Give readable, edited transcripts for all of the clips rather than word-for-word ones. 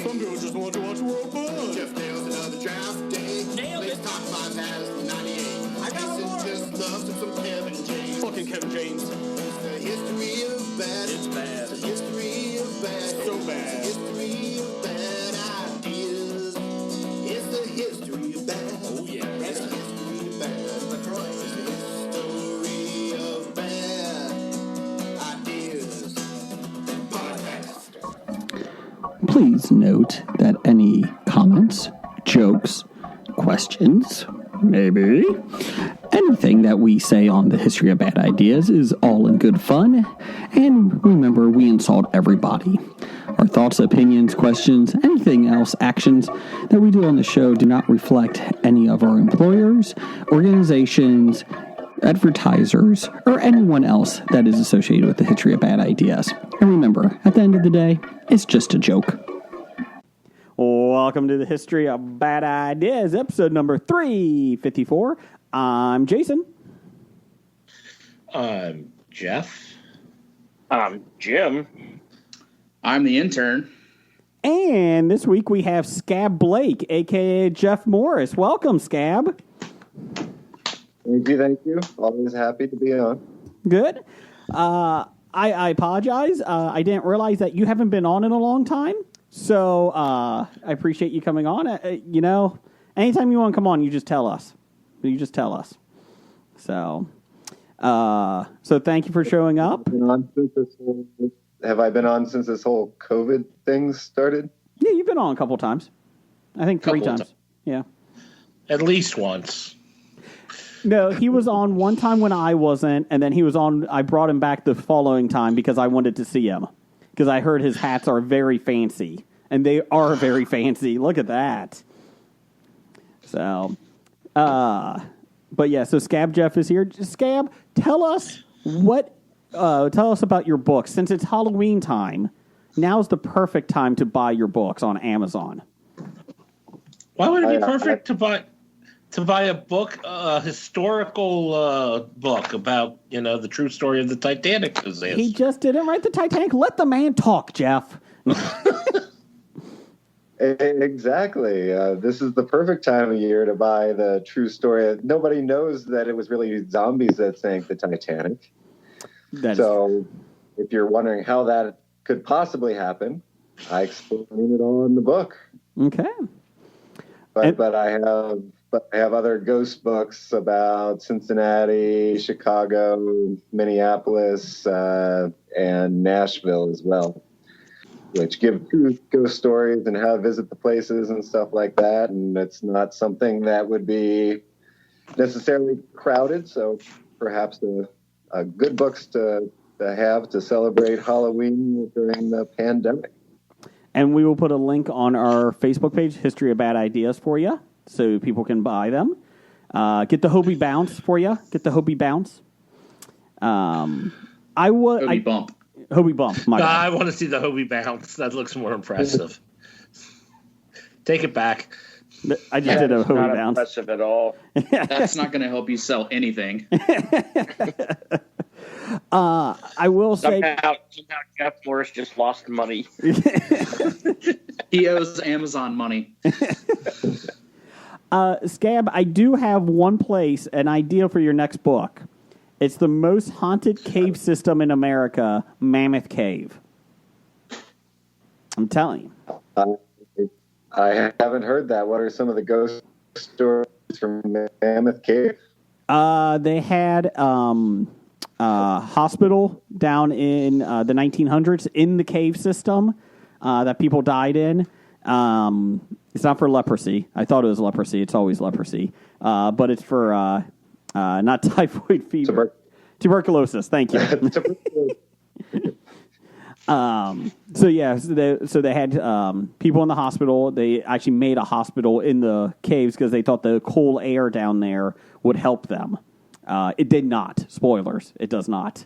Some people just want to watch world fun. Jeff nails another draft day. Nailed Makes it. top 5 has 98. I got one more. Jason just loves some Kevin James. Fucking Kevin James. It's the history of bad. It's bad. It's the history of bad. So bad. It's the history of bad ideas. It's the history of bad. Oh, yeah. It's the history of bad. That's right. It's the history of bad ideas. Podcast. Please note that any comments, jokes, questions, maybe anything that we say on the history of bad ideas is all in good fun. And remember, we insult everybody. Our thoughts, opinions, questions, anything else, actions that we do on the show do not reflect any of our employers, organizations, advertisers, or anyone else that is associated with the history of bad ideas. And remember, at the end of the day, it's just a joke. Welcome to the History of Bad Ideas, episode number 354. I'm Jason. I'm Jeff. I'm Jim. I'm the intern. And this week we have Scab Blake, a.k.a. Jeff Morris. Welcome, Scab. Thank you. Always happy to be on. Good. I apologize. I didn't realize that you haven't been on in a long time. So I appreciate you coming on. Anytime you want to come on, you just tell us. So thank you for showing up. Have I been on since this whole COVID thing started? Yeah, you've been on a couple times. I think 3 times. Yeah. At least once. No, he was on one time when I wasn't, and then he was on. I brought him back the following time because I wanted to see him. Because I heard his hats are very fancy. And they are very fancy. Look at that. So, but yeah, so Scab Jeff is here. Scab, tell us about your books. Since it's Halloween time, now's the perfect time to buy your books on Amazon. Why would it be perfect to buy a book, a historical book about, the true story of the Titanic? He just didn't write the Titanic. Let the man talk, Jeff. Exactly. This is the perfect time of year to buy the true story. Nobody knows that it was really zombies that sank the Titanic. So if you're wondering how that could possibly happen, I explain it all in the book. Okay. But I have other ghost books about Cincinnati, Chicago, Minneapolis, and Nashville as well, which give true ghost stories and how to visit the places and stuff like that. And it's not something that would be necessarily crowded. So perhaps good books to have to celebrate Halloween during the pandemic. And we will put a link on our Facebook page, History of Bad Ideas, for you, so people can buy them. Get the Hobie Bounce for you. Get the Hobie Bounce. Hobie Bump. Hobie Bump. I want to see the Hobie Bounce. That looks more impressive. Take it back. I just did a Hobie Not Bounce. impressive at all. That's not going to help you sell anything. I will say Somehow Jeff Morris just lost money. He owes Amazon money. Scab, I do have one place, an idea for your next book. It's the most haunted cave system in America, Mammoth Cave. I'm telling you. I haven't heard that. What are some of the ghost stories from Mammoth Cave? They had hospital down in the 1900s in the cave system that people died in. It's not for leprosy. I thought it was leprosy. It's always leprosy. But it's for not typhoid fever. Tuberculosis. Thank you. So they had people in the hospital. They actually made a hospital in the caves because they thought the cool air down there would help them. It did not. Spoilers. It does not.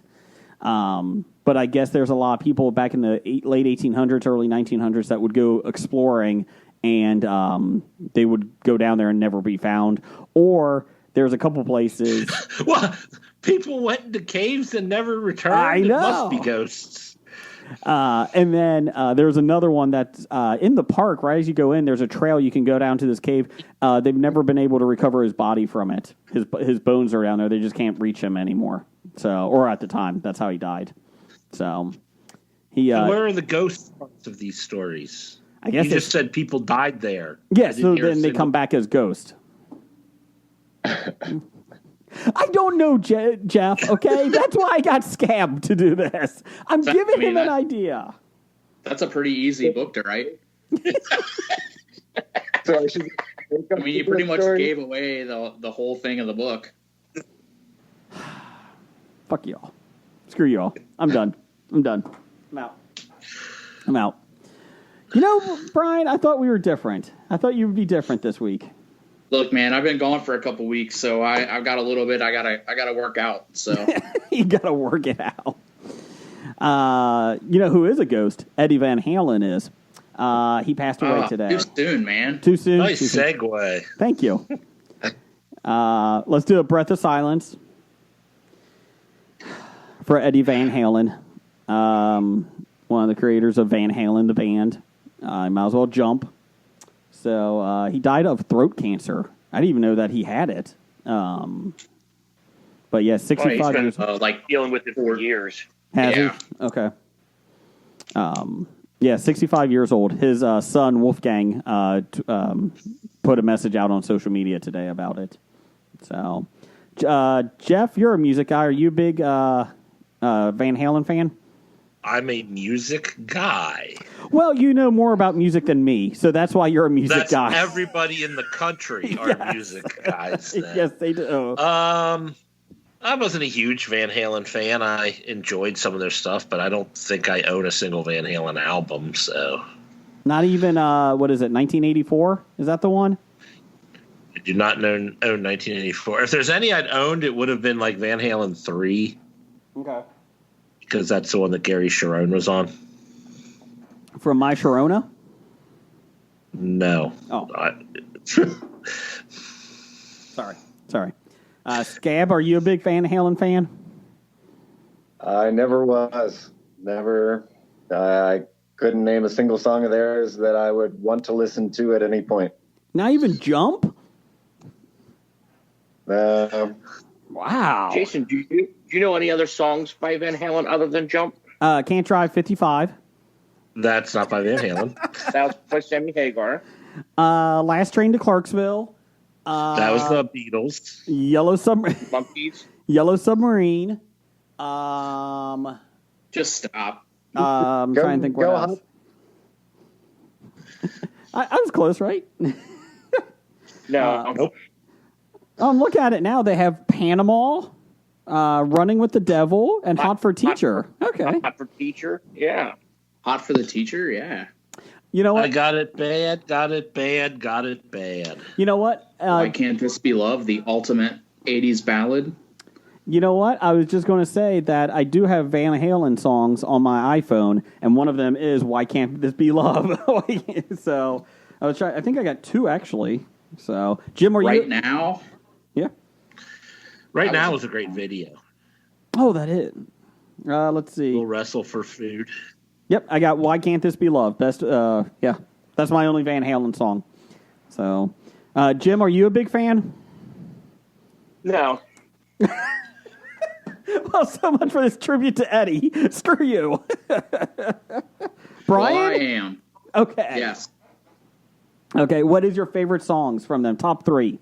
But I guess there's a lot of people back in the late 1800s, early 1900s that would go exploring, and they would go down there and never be found. Or there's a couple places. What? People went into caves and never returned? I know. It must be ghosts. And then there's another one that's in the park. Right as you go in, there's a trail you can go down to this cave. They've never been able to recover his body from it. His bones are down there. They just can't reach him anymore. So, or at the time, that's how he died. So he. And where are the ghost parts of these stories? I guess you just said people died there. Yeah, I so didn't hear a then they single- come back as ghosts. I don't know, Jeff, okay? That's why I got scammed to do this. I'm giving him an idea. That's a pretty easy book to write. So I should. I mean, you pretty much gave away the whole thing of the book. Fuck y'all. Screw y'all. I'm done. I'm out. You know, Brian, I thought we were different. I thought you would be different this week. Look, man, I've been gone for a couple weeks, so I've got a little bit. I gotta work out. So You gotta work it out. You know who is a ghost? Eddie Van Halen is. He passed away today. Too soon, man. Too soon? Nice Too soon. segue. Thank you. Let's do a breath of silence for Eddie Van Halen, one of the creators of Van Halen, the band. I might as well jump. So he died of throat cancer. I didn't even know that he had it. But yeah, 65 he's been years. like dealing with it for years. Has Yeah. he? Okay. Yeah, 65 years old. His son, Wolfgang, put a message out on social media today about it. So, Jeff, you're a music guy. Are you a big Van Halen fan? I'm a music guy. Well, you know more about music than me, so that's why you're a music That's guy. everybody in the country are Yes. music guys. Then. Yes, they do. I wasn't a huge Van Halen fan. I enjoyed some of their stuff, but I don't think I own a single Van Halen album. So Not even, what is it, 1984? Is that the one? I do not own 1984. If there's any I'd owned, it would have been like Van Halen 3. Okay. Because that's the one that Gary Sharon was on. From My Sharona? No. Oh. I- Sorry. Scab, are you a big Van Halen fan? I never was. Never. I couldn't name a single song of theirs that I would want to listen to at any point. Not even Jump? Wow. Jason, do you know any other songs by Van Halen other than Jump? Can't Drive 55. that's not by Van Halen. That was by Sammy Hagar. Last Train to Clarksville. That was the Beatles. Yellow Monkeys. Yellow Submarine. Just stop. I'm trying to think what go else. I was close, right? No. Nope. Look at it now. They have Panama, Running with the Devil, and Hot for Teacher. Okay. Hot for Teacher. Yeah. Hot for the teacher, yeah. You know I what? got it bad, got it bad, got it bad. You know what? Why Can't This Be Love? The ultimate 80s ballad. You know what? I was just going to say that I do have Van Halen songs on my iPhone, and one of them is "Why Can't This Be Love." So I was trying. I think I got two actually. So Jim, are you Right now, Yeah. Right now is a great video. Oh, that is. Let's see. We'll wrestle for food. Yep, I got "Why Can't This Be Love." Best. Yeah, that's my only Van Halen song. So, Jim, are you a big fan? No. Well, so much for this tribute to Eddie. Screw you, Brian. well, I am. Okay. Yes. Okay. What is your favorite songs from them? Top three.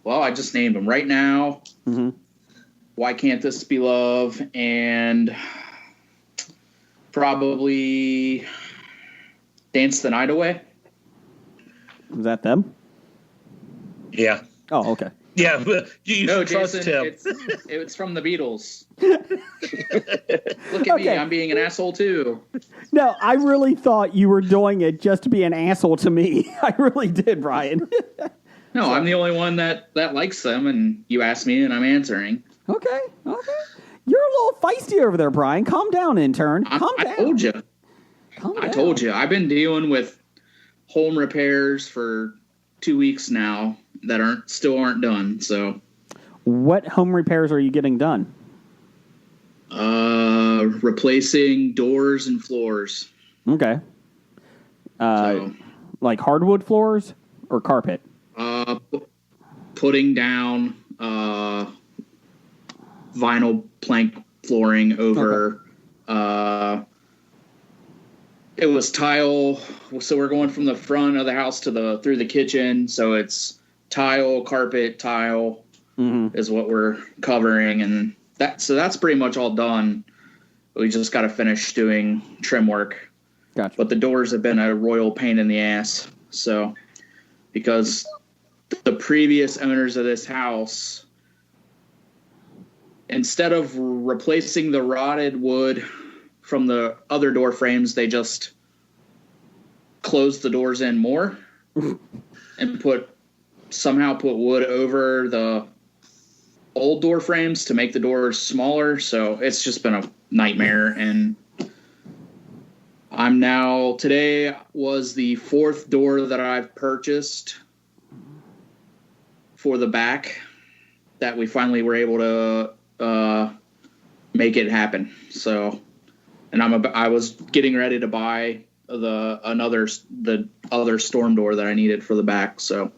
Well, I just named them right now. Mhm. Why Can't This Be Love? And probably Dance the Night Away. Is that them? Yeah. Oh, okay. Yeah, but you No, trust Jason, him. it's from the Beatles. Look at me, Okay. I'm being an asshole too. No, I really thought you were doing it just to be an asshole to me. I really did, Brian. No, I'm the only one that likes them, and you asked me, and I'm answering. Okay. You're a little feisty over there, Brian. Calm down, intern. Calm I down. told you. Calm down. I told you. I've been dealing with home repairs for 2 weeks now that still aren't done. So What home repairs are you getting done? Replacing doors and floors. Okay. So, Like hardwood floors or carpet? putting down vinyl plank flooring over. It was tile, so we're going from the front of the house to through the kitchen. So it's tile, carpet, tile is what we're covering, and that's pretty much all done. We just got to finish doing trim work. Gotcha. But the doors have been a royal pain in the ass. So because the previous owners of this house, instead of replacing the rotted wood from the other door frames, they just closed the doors in more and somehow put wood over the old door frames to make the doors smaller. So it's just been a nightmare. And today was the fourth door that I've purchased for the back that we finally were able to make it happen. So, and I was getting ready to buy the other storm door that I needed for the back. So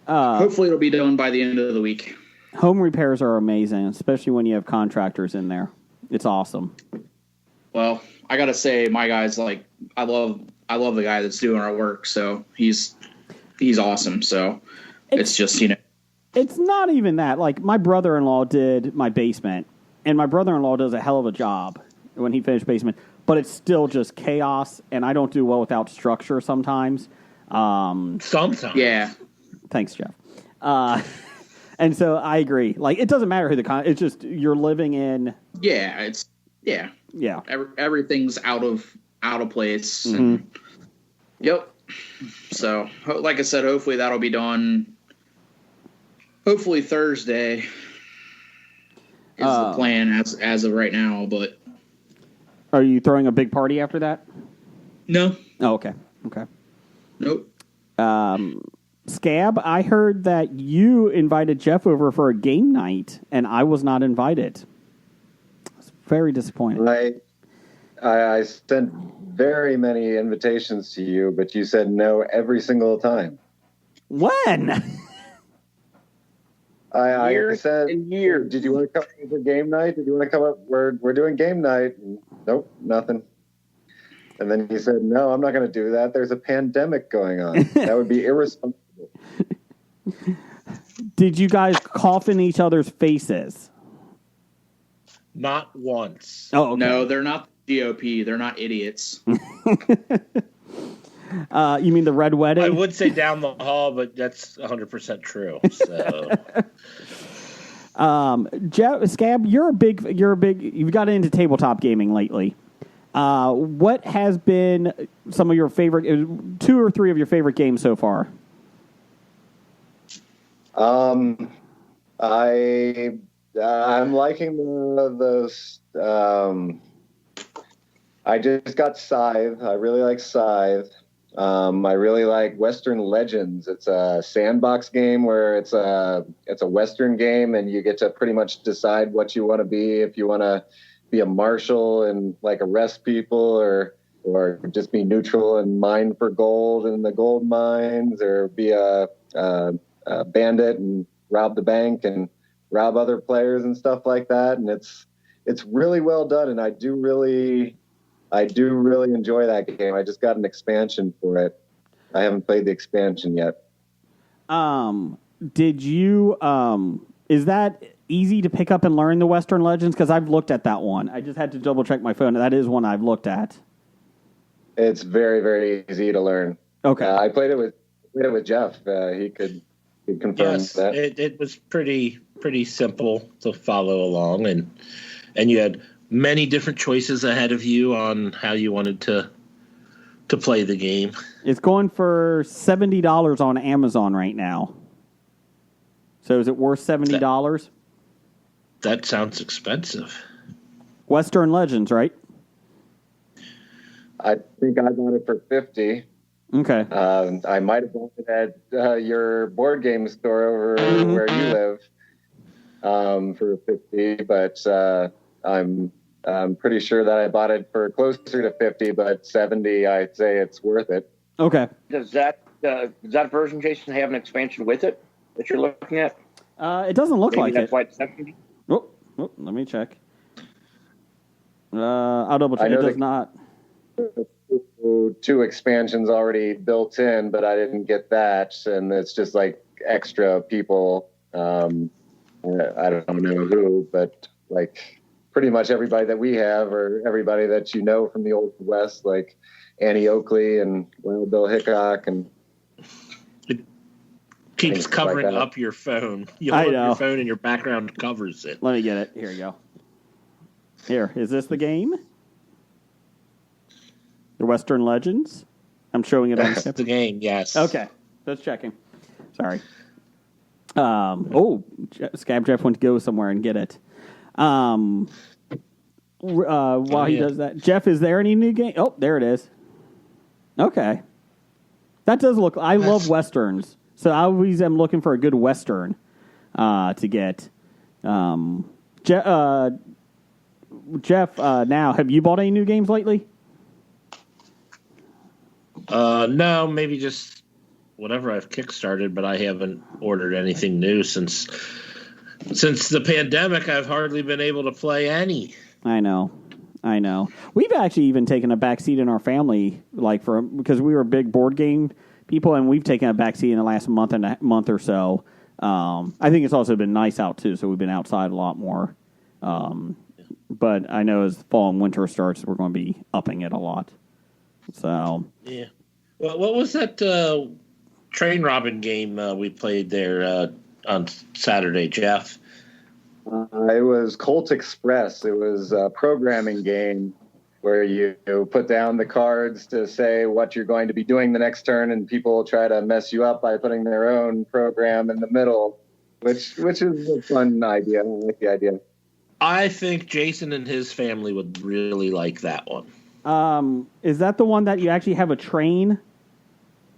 hopefully it'll be done by the end of the week. Home repairs are amazing, especially when you have contractors in there. It's awesome. Well, I gotta say, my guy's like, I love the guy that's doing our work. So he's awesome. So it's just, It's not even that. Like, my brother-in-law did my basement, and my brother-in-law does a hell of a job when he finished basement, but it's still just chaos, and I don't do well without structure sometimes. Sometimes. Yeah. Thanks, Jeff. And so I agree. Like, it doesn't matter who it's just you're living in. Yeah, Yeah. Everything's out of place. And, yep. So, like I said, hopefully that'll be done. Hopefully Thursday is the plan as of right now. But are you throwing a big party after that? no. Oh, okay. Okay. Nope. Scab, I heard that you invited Jeff over for a game night, and I was not invited. I was very disappointed. I sent very many invitations to you, but you said no every single time. When? I said, years. did you want to come for game night? Did you want to come up? We're doing game night. Nope, nothing. And then he said, no, I'm not going to do that. There's a pandemic going on. That would be irresponsible. Did you guys cough in each other's faces? Not once. Oh, okay. No, they're not GOP. They're not idiots. You mean the red wedding? I would say down the hall, but that's 100% true. So, Jeff, Scab, you've gotten into tabletop gaming lately. What has been some of your favorite, 2 or 3 of your favorite games so far? I'm liking I just got Scythe. I really like Scythe. I really like Western Legends. It's a sandbox game where it's a Western game, and you get to pretty much decide what you want to be. If you want to be a marshal and like arrest people, or just be neutral and mine for gold in the gold mines, or be a bandit and rob the bank and rob other players and stuff like that. And it's really well done, and I do really enjoy that game. I just got an expansion for it. I haven't played the expansion yet. Did you is that easy to pick up and learn, the Western Legends? Because I've looked at that one. I just had to double check my phone. That is one I've looked at. It's very, very easy to learn. Okay. I played it with Jeff. He could confirm that. It was pretty simple to follow along, and you had many different choices ahead of you on how you wanted to play the game. It's going for $70 on Amazon right now. So is it worth $70? That sounds expensive. Western Legends, right? I think I bought it for $50. Okay. I might have bought it at your board game store over where you live. for 50, but I'm pretty sure that I bought it for closer to 50, but 70, I'd say it's worth it. Okay. Does that version, Jason, have an expansion with it that you're looking at? It doesn't look Maybe like that's it. why it's 70. Oh, let me check. I'll double check. I know It does not. 2 expansions already built in, but I didn't get that, and it's just like extra people. I don't know who, but like pretty much everybody that we have, or everybody that you know from the Old West, like Annie Oakley and Wild Bill Hickok, and Keeps things covering like that. up your phone. You I hold know. your phone and your background covers it. Let me get it. Here you go. Here, is this the game? The Western Legends? I'm showing it on That's the game, yes. Okay, just checking. Sorry. Scab Jeff went to go somewhere and get it. While he yeah. does that, Jeff, is there any new game? Oh, there it is. Okay, that does look. I love westerns, so I always am looking for a good western to get. Jeff, now have you bought any new games lately? No, maybe just whatever I've kickstarted, but I haven't ordered anything new since the pandemic. I've hardly been able to play any. I know. We've actually even taken a back seat in our family, because we were big board game people, and we've taken a back seat in the last month or so. I think it's also been nice out too, so we've been outside a lot more. But I know as fall and winter starts, we're going to be upping it a lot. So Yeah. Well, what was that train robin game we played there on Saturday, Jeff? It was Colt Express. It was a programming game where you put down the cards to say what you're going to be doing the next turn, and people try to mess you up by putting their own program in the middle, which is a fun idea. I like the idea. I think Jason and his family would really like that one. is that the one that you actually have a train?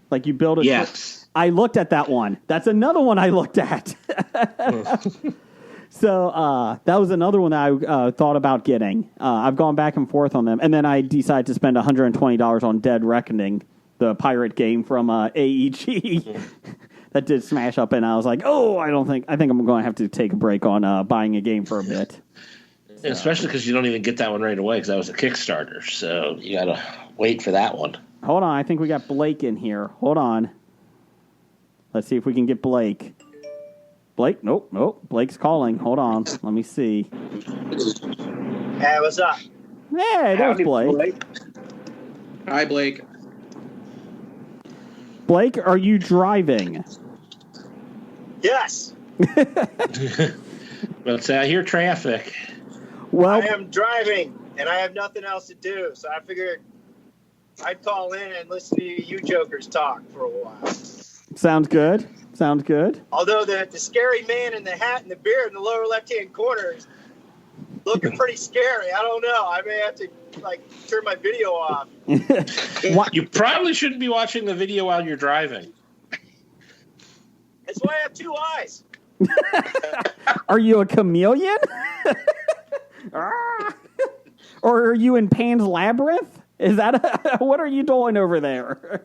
Like you build a Yes. I looked at that one. That's another one I looked at. So that was another one that I thought about getting. I've gone back and forth on them, and then I decided to spend $120 on Dead Reckoning, the pirate game from AEG that did smash up, and I was like, I think I'm going to have to take a break on buying a game for a bit. Especially because you don't even get that one right away because that was a Kickstarter. So you got to wait for that one. Hold on, I think we got Blake in here. Hold on. Let's see if we can get Blake. Blake? Nope. Blake's calling. Hold on. Let me see. Hey, what's up? Hey, there's Howdy, Blake. Hi, Blake. Blake, are you driving? Yes, But I hear traffic. Well, I am driving, and I have nothing else to do, so I figured I'd call in and listen to you jokers talk for a while. sounds good. Although the scary man in the hat and the beard in the lower left-hand corner is looking pretty scary. I don't know. I may have to turn my video off. You probably shouldn't be watching the video while you're driving. That's why I have 2 eyes. Are you a chameleon? Or are you in Pan's Labyrinth? Is that what are you doing over there?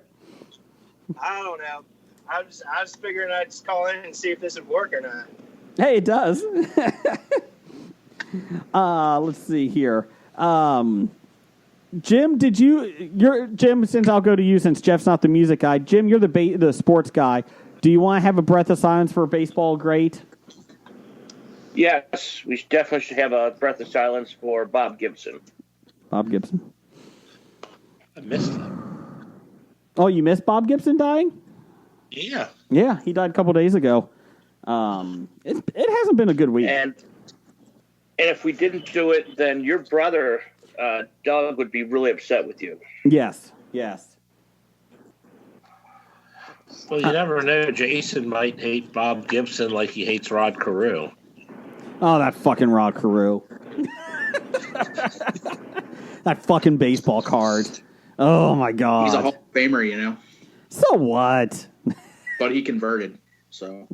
I don't know. I was figuring I'd just call in and see if this would work or not. Hey, it does. Let's see here. Jim, Jim, since I'll go to you since Jeff's not the music guy. Jim, you're the sports guy. Do you want to have a breath of silence for baseball great? Yes, we definitely should have a breath of silence for Bob Gibson. Bob Gibson. I missed him. Oh, you missed Bob Gibson dying? Yeah. Yeah, he died a couple days ago. It hasn't been a good week. And if we didn't do it, then your brother, Doug, would be really upset with you. Yes. Well, you never know. Jason might hate Bob Gibson like he hates Rod Carew. Oh, that fucking Rod Carew. That fucking baseball card. Oh, my God. He's a Hall of Famer, you know. So what? But he converted, so.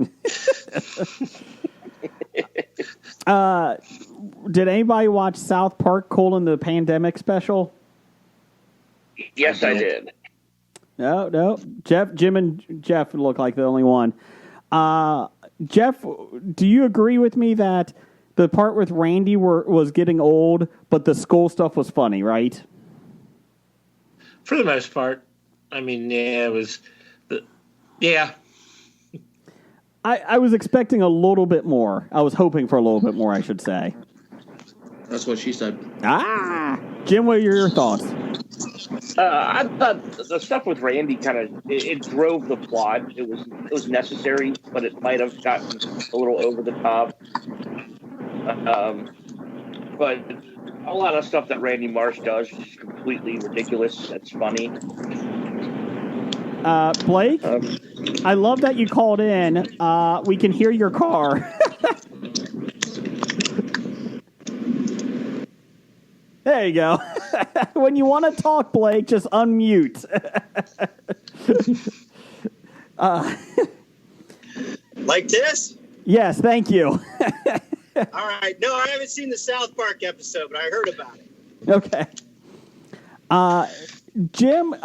Did anybody watch South Park: the pandemic special? Yes, I did. No. Jim and Jeff look like the only one. Jeff, do you agree with me that the part with Randy was getting old, but the school stuff was funny, right? For the most part. I mean, yeah, it was... Yeah. I was expecting a little bit more. I was hoping for a little bit more, I should say. That's what she said. Jim, what are your thoughts? I thought the stuff with Randy kind of it drove the plot. It was necessary, but it might have gotten a little over the top. But a lot of stuff that Randy Marsh does is completely ridiculous. That's funny. Blake, I love that you called in. We can hear your car. There you go. When you want to talk, Blake, just unmute. Like this? Yes, thank you. All right. No, I haven't seen the South Park episode, but I heard about it. Okay. Jim,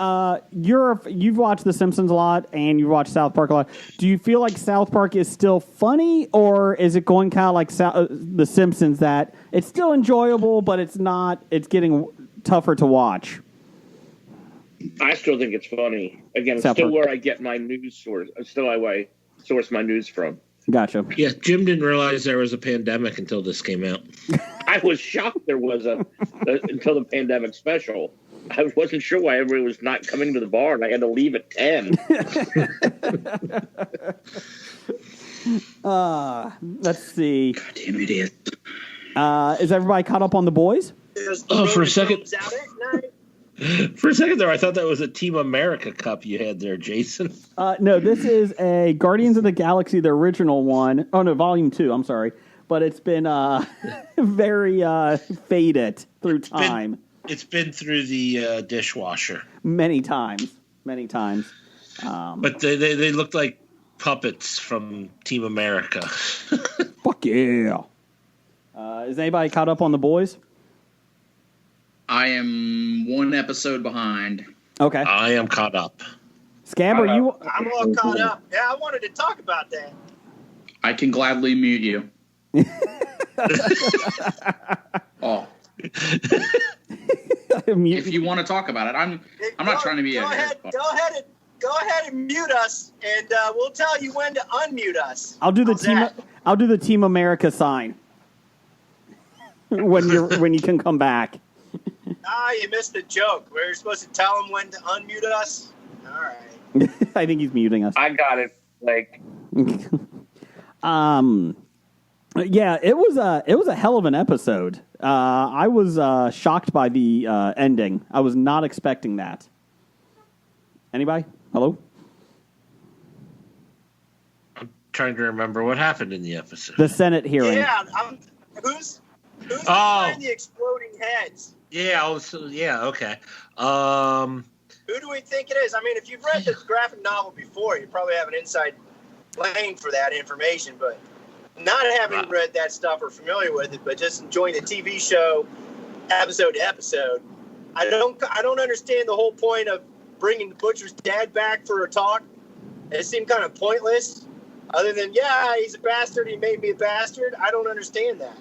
you've watched The Simpsons a lot, and you've watched South Park a lot. Do you feel like South Park is still funny, or is it going kind of like The Simpsons, that it's still enjoyable, but it's getting tougher to watch? I still think it's funny. Again, it's South still Park. where I get my news source. Still, I source my news from. Gotcha. Yeah, Jim didn't realize there was a pandemic until this came out. I was shocked there was until the pandemic special. I wasn't sure why everybody was not coming to the bar, and I had to leave at 10. Let's see. Goddamn idiot. Is everybody caught up on The Boys? Oh, for a second. Comes out at night. For a second there, I thought that was a Team America Cup you had there, Jason. No, this is a Guardians of the Galaxy, the original one. Oh, no, Volume 2, I'm sorry. But it's been very faded through time. It's been through the dishwasher. Many times. But they looked like puppets from Team America. Fuck yeah. Is anybody caught up on The Boys? I am one episode behind. Okay. I am caught up. Scab, are you... I'm all caught up. Yeah, I wanted to talk about that. I can gladly mute you. Oh. If you want to talk about it, I'm not trying to be Go ahead and mute us, and we'll tell you when to unmute us. I'll do the How's that? I'll do the Team America sign when you can come back. You missed the joke. We were supposed to tell him when to unmute us. All right. I think he's muting us. I got it. Like, yeah, it was a hell of an episode. I was shocked by the ending. I was not expecting that. Anybody? Hello? I'm trying to remember what happened in the episode. The Senate hearing. Yeah, who's behind the exploding heads? Yeah, okay. Who do we think it is? I mean, if you've read the graphic novel before, you probably have an inside lane for that information, but not having read that stuff or familiar with it, but just enjoying the TV show episode to episode, I don't understand the whole point of bringing the butcher's dad back for a talk. It seemed kind of pointless. Other than, yeah, he's a bastard, he made me a bastard. I don't understand that.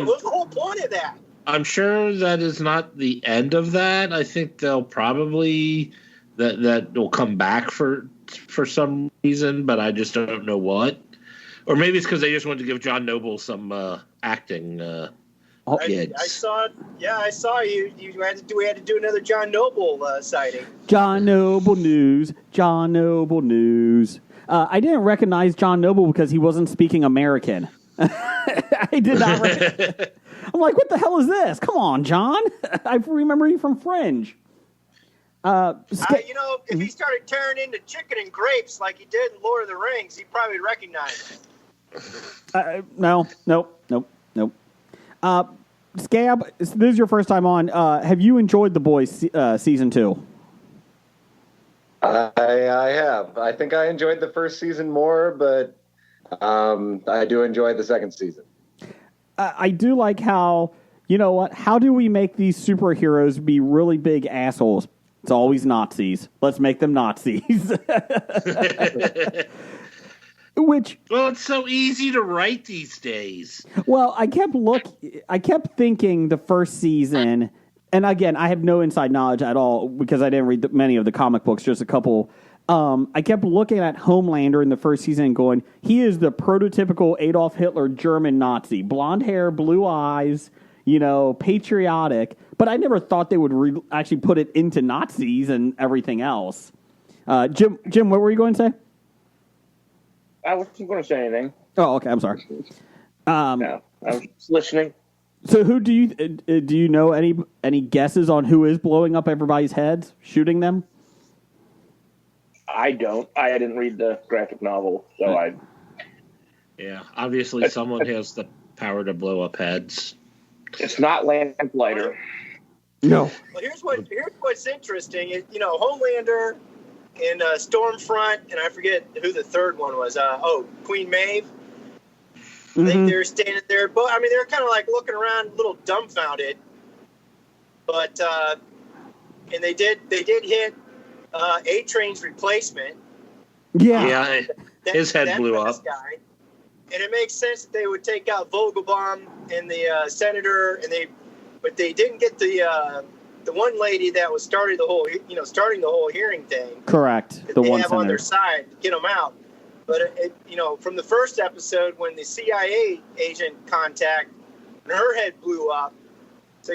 What's the whole point of that? I'm sure that is not the end of that. I think they'll probably that will come back for some reason, but I just don't know what. Or maybe it's because they just wanted to give John Noble some acting gigs. I saw you. We had to do another John Noble sighting. John Noble news. I didn't recognize John Noble because he wasn't speaking American. I did not. I'm like, what the hell is this? Come on, John. I remember you from Fringe. If he started tearing into chicken and grapes like he did in Lord of the Rings, he'd probably recognize it. No. Scab, this is your first time on. Have you enjoyed The Boys season 2? I have. I think I enjoyed the first season more, but I do enjoy the second season. I do like how, you know what? How do we make these superheroes be really big assholes? It's always Nazis. Let's make them Nazis. Which, well, it's so easy to write these days. well, I kept thinking the first season, and again, I have no inside knowledge at all because I didn't read many of the comic books, just a couple. I kept looking at Homelander in the first season and going, he is the prototypical Adolf Hitler German Nazi. Blonde hair, blue eyes, patriotic. But I never thought they would actually put it into Nazis and everything else. Jim, what were you going to say? I wasn't going to say anything. Oh, okay. I'm sorry. No, I was just listening. So, who do you know any guesses on who is blowing up everybody's heads, shooting them? I don't. I didn't read the graphic novel, so Yeah, obviously someone has the power to blow up heads. It's not Lamplighter. No. Well, here's what's interesting. Homelander and Stormfront, and I forget who the third one was. Queen Maeve. I think they're standing there, but I mean they're kind of like looking around, a little dumbfounded. But and they did hit A-Train's replacement. Yeah. His head blew up. Guy. And it makes sense that they would take out Vogelbaum and the senator, but they didn't get the one lady that was starting the whole hearing thing. Correct. That The they one have senator on their side to get them out. But from the first episode when the CIA agent contact, and her head blew up, so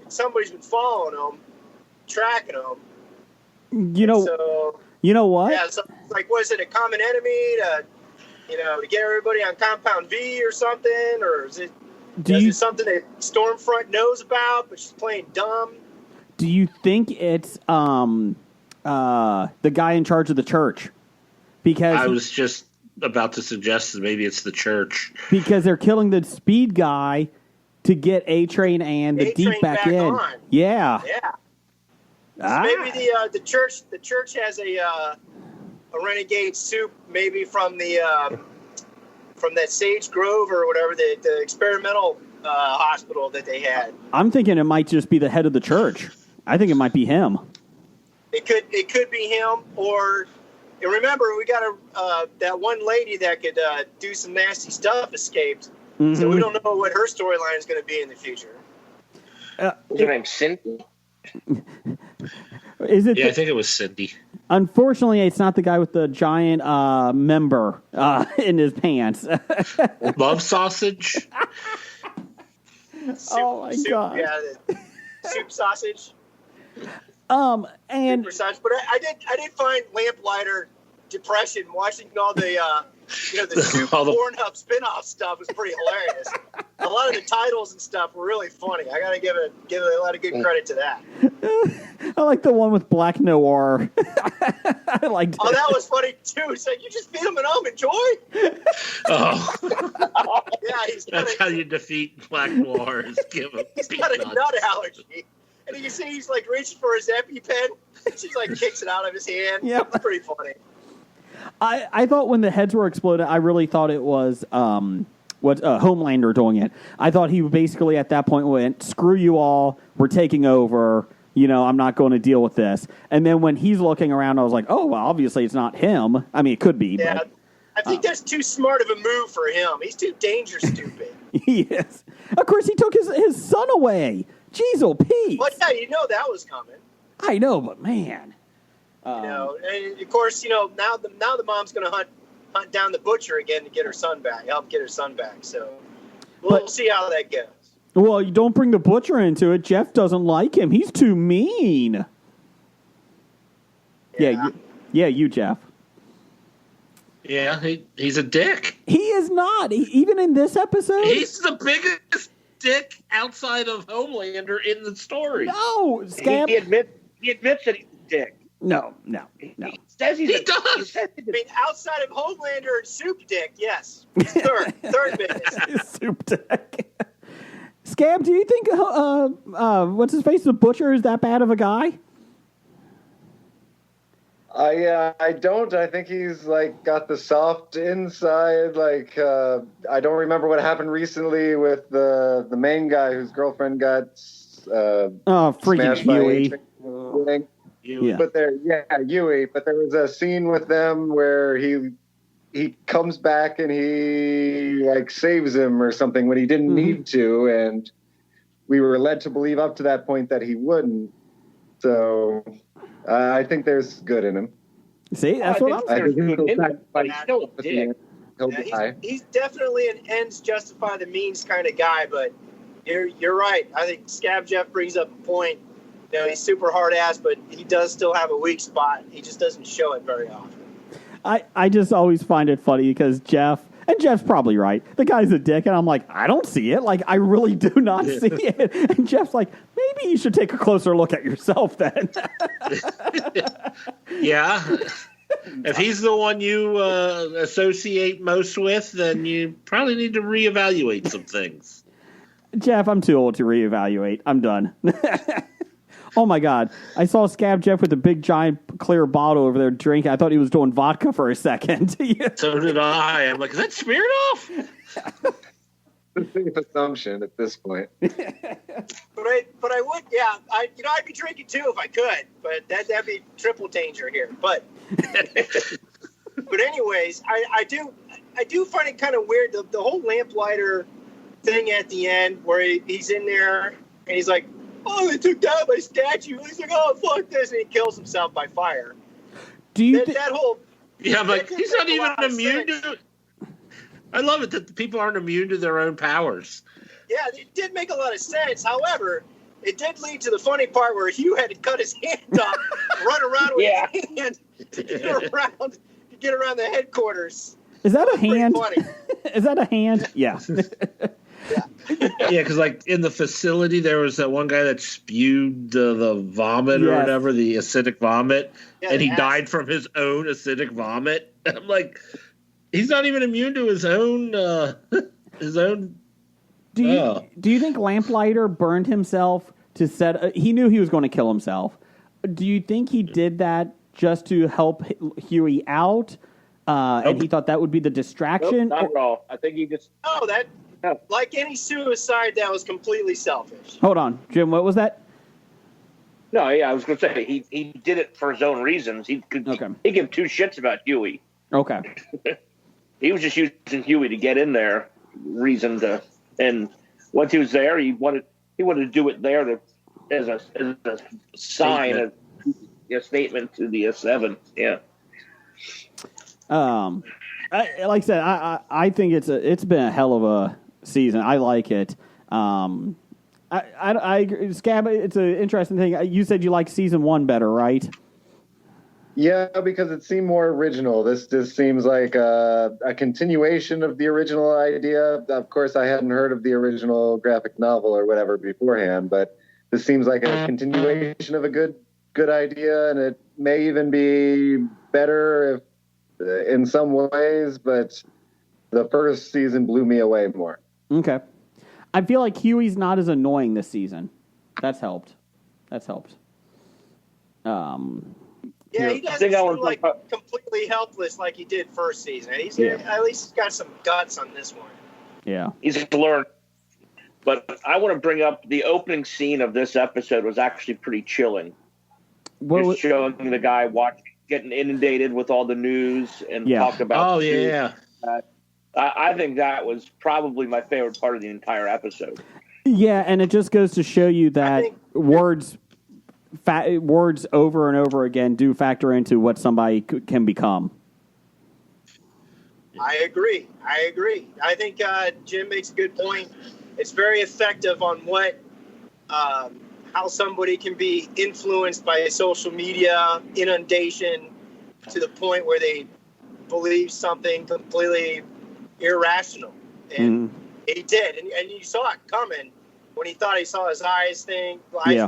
somebody's been following them, tracking them. You know what? Yeah, so it's like, was it a common enemy to get everybody on Compound V or something, or is it something that Stormfront knows about but she's playing dumb? Do you think it's the guy in charge of the church? Because I was just about to suggest that maybe it's the church. Because they're killing the speed guy to get A-Train and the A-Train Deep back in. on. Yeah. Yeah. So maybe the church has a renegade soup, maybe from that Sage Grove or whatever, the experimental hospital that they had. I'm thinking it might just be the head of the church. I think it might be him. It could be him, or and remember we got that one lady that could do some nasty stuff escaped, so we don't know what her storyline is going to be in the future. Is her name Cindy? Is it? Yeah, I think it was Cindy. Unfortunately, it's not the guy with the giant member in his pants. Love sausage. Oh my god! Yeah, the soup sausage. And Super sausage. But I did find Lamplighter depression watching all the the soup Pornhub spinoff stuff was pretty hilarious. A lot of the titles and stuff were really funny. I gotta give a lot of good credit to that. I like the one with Black Noir. I liked it. Oh, that was funny too. It's like, you just feed him an almond joy. Oh, Yeah, that's how you defeat Black Noir. Is give him he's got a peanuts. nut allergy. And you can see he's like reaching for his EpiPen. She's like kicks it out of his hand. Yep. It's pretty funny. I thought when the heads were exploded, I really thought it was Homelander doing it. I thought he basically at that point went, screw you all, we're taking over, I'm not going to deal with this. And then when he's looking around, I was like, oh, well, obviously it's not him. I mean, it could be. Yeah, but, I think that's too smart of a move for him. He's too danger stupid. yes. Of course, he took his son away. Jeez, oh, Pete. Well, yeah, that was coming. I know, but man. And of course, now the mom's going to hunt down the butcher again to get her son back, help get her son back. So we'll see how that goes. Well, you don't bring the butcher into it. Jeff doesn't like him. He's too mean. Yeah, you, Jeff. Yeah, he's a dick. He is not. Even in this episode. He's the biggest dick outside of Homelander in the story. No, Scab. He admits that he's a dick. No. He says He does. I mean, outside of Homelander and Soup Dick, yes. Third biggest. Soup Dick. Scab, do you think what's his face, the butcher, is that bad of a guy? I don't. I think he's like got the soft inside. Like I don't remember what happened recently with the main guy whose girlfriend got freaking smashed by Huey. a Yeah. But Huey. But there was a scene with them where he comes back and he like saves him or something when he didn't need to, and we were led to believe up to that point that he wouldn't. So I think there's good in him. See, that's what I'm saying. I think he'll good in back- him, but he's still a dick. He'll Yeah, die. he's definitely an ends justify the means kind of guy, but you're right. I think Scab Jeff brings up a point. You know, he's super hard ass, but he does still have a weak spot. He just doesn't show it very often. I just always find it funny because Jeff's probably right. The guy's a dick, and I'm like, I don't see it. Like, I really do not see it. And Jeff's like, maybe you should take a closer look at yourself then. Yeah. If he's the one you associate most with, then you probably need to reevaluate some things. Jeff, I'm too old to reevaluate. I'm done. Oh my God. I saw Scab Jeff with a big giant clear bottle over there drinking. I thought he was doing vodka for a second. So did I. I'm like, is that Smirnoff? The safe assumption at this point. But I would, yeah. I'd be drinking too if I could, but that'd be triple danger here. But anyways, I do find it kind of weird the whole lamplighter thing at the end where he's in there and he's like, oh, they took down my statue. He's like, oh, fuck this, and he kills himself by fire. Do you? That whole Yeah, I'm like, that he's didn't not make a even lot of immune sense. to it. I love it that the people aren't immune to their own powers. Yeah, it did make a lot of sense. However, it did lead to the funny part where Hugh had to cut his hand off, run around with his hand to get around the headquarters. Is that a Pretty hand? funny. Is that a hand? Yeah. Yeah, because like in the facility, there was that one guy that spewed the vomit or Yes. whatever, the acidic vomit, Yeah, and he the died from his own acidic vomit. I'm like, he's not even immune to his own his own. Do you think Lamplighter burned himself to set? He knew he was going to kill himself. Do you think he did that just to help Huey out, and he thought that would be the distraction? Nope, not at all. I think he just. Oh, like any suicide, that was completely selfish. Hold on, Jim. What was that? No, yeah, I was going to say he did it for his own reasons. He gave two shits about Huey. Okay. He was just using Huey to get in there, and once he was there, he wanted to do it there as a sign, a statement to the S7. Yeah. Like I said, I think it's been a hell of a season. I like it. I agree. Scab, it's an interesting thing. You said you like season 1 better, right? Yeah, because it seemed more original. This just seems like a continuation of the original idea. Of course, I hadn't heard of the original graphic novel or whatever beforehand, but this seems like a continuation of a good idea, and it may even be better in some ways, but the first season blew me away more. Okay. I feel like Huey's not as annoying this season. That's helped. Yeah, he doesn't seem like completely helpless like he did first season. He's at least got some guts on this one. Yeah. He's learned. But I want to bring up the opening scene of this episode was actually pretty chilling. Just showing the guy getting inundated with all the news and talk about. Oh yeah. I think that was probably my favorite part of the entire episode. Yeah, and it just goes to show you that words over and over again do factor into what somebody can become. I agree. I think Jim makes a good point. It's very effective on how somebody can be influenced by social media inundation to the point where they believe something completely irrational. And he did. And you saw it coming when he thought he saw his eyes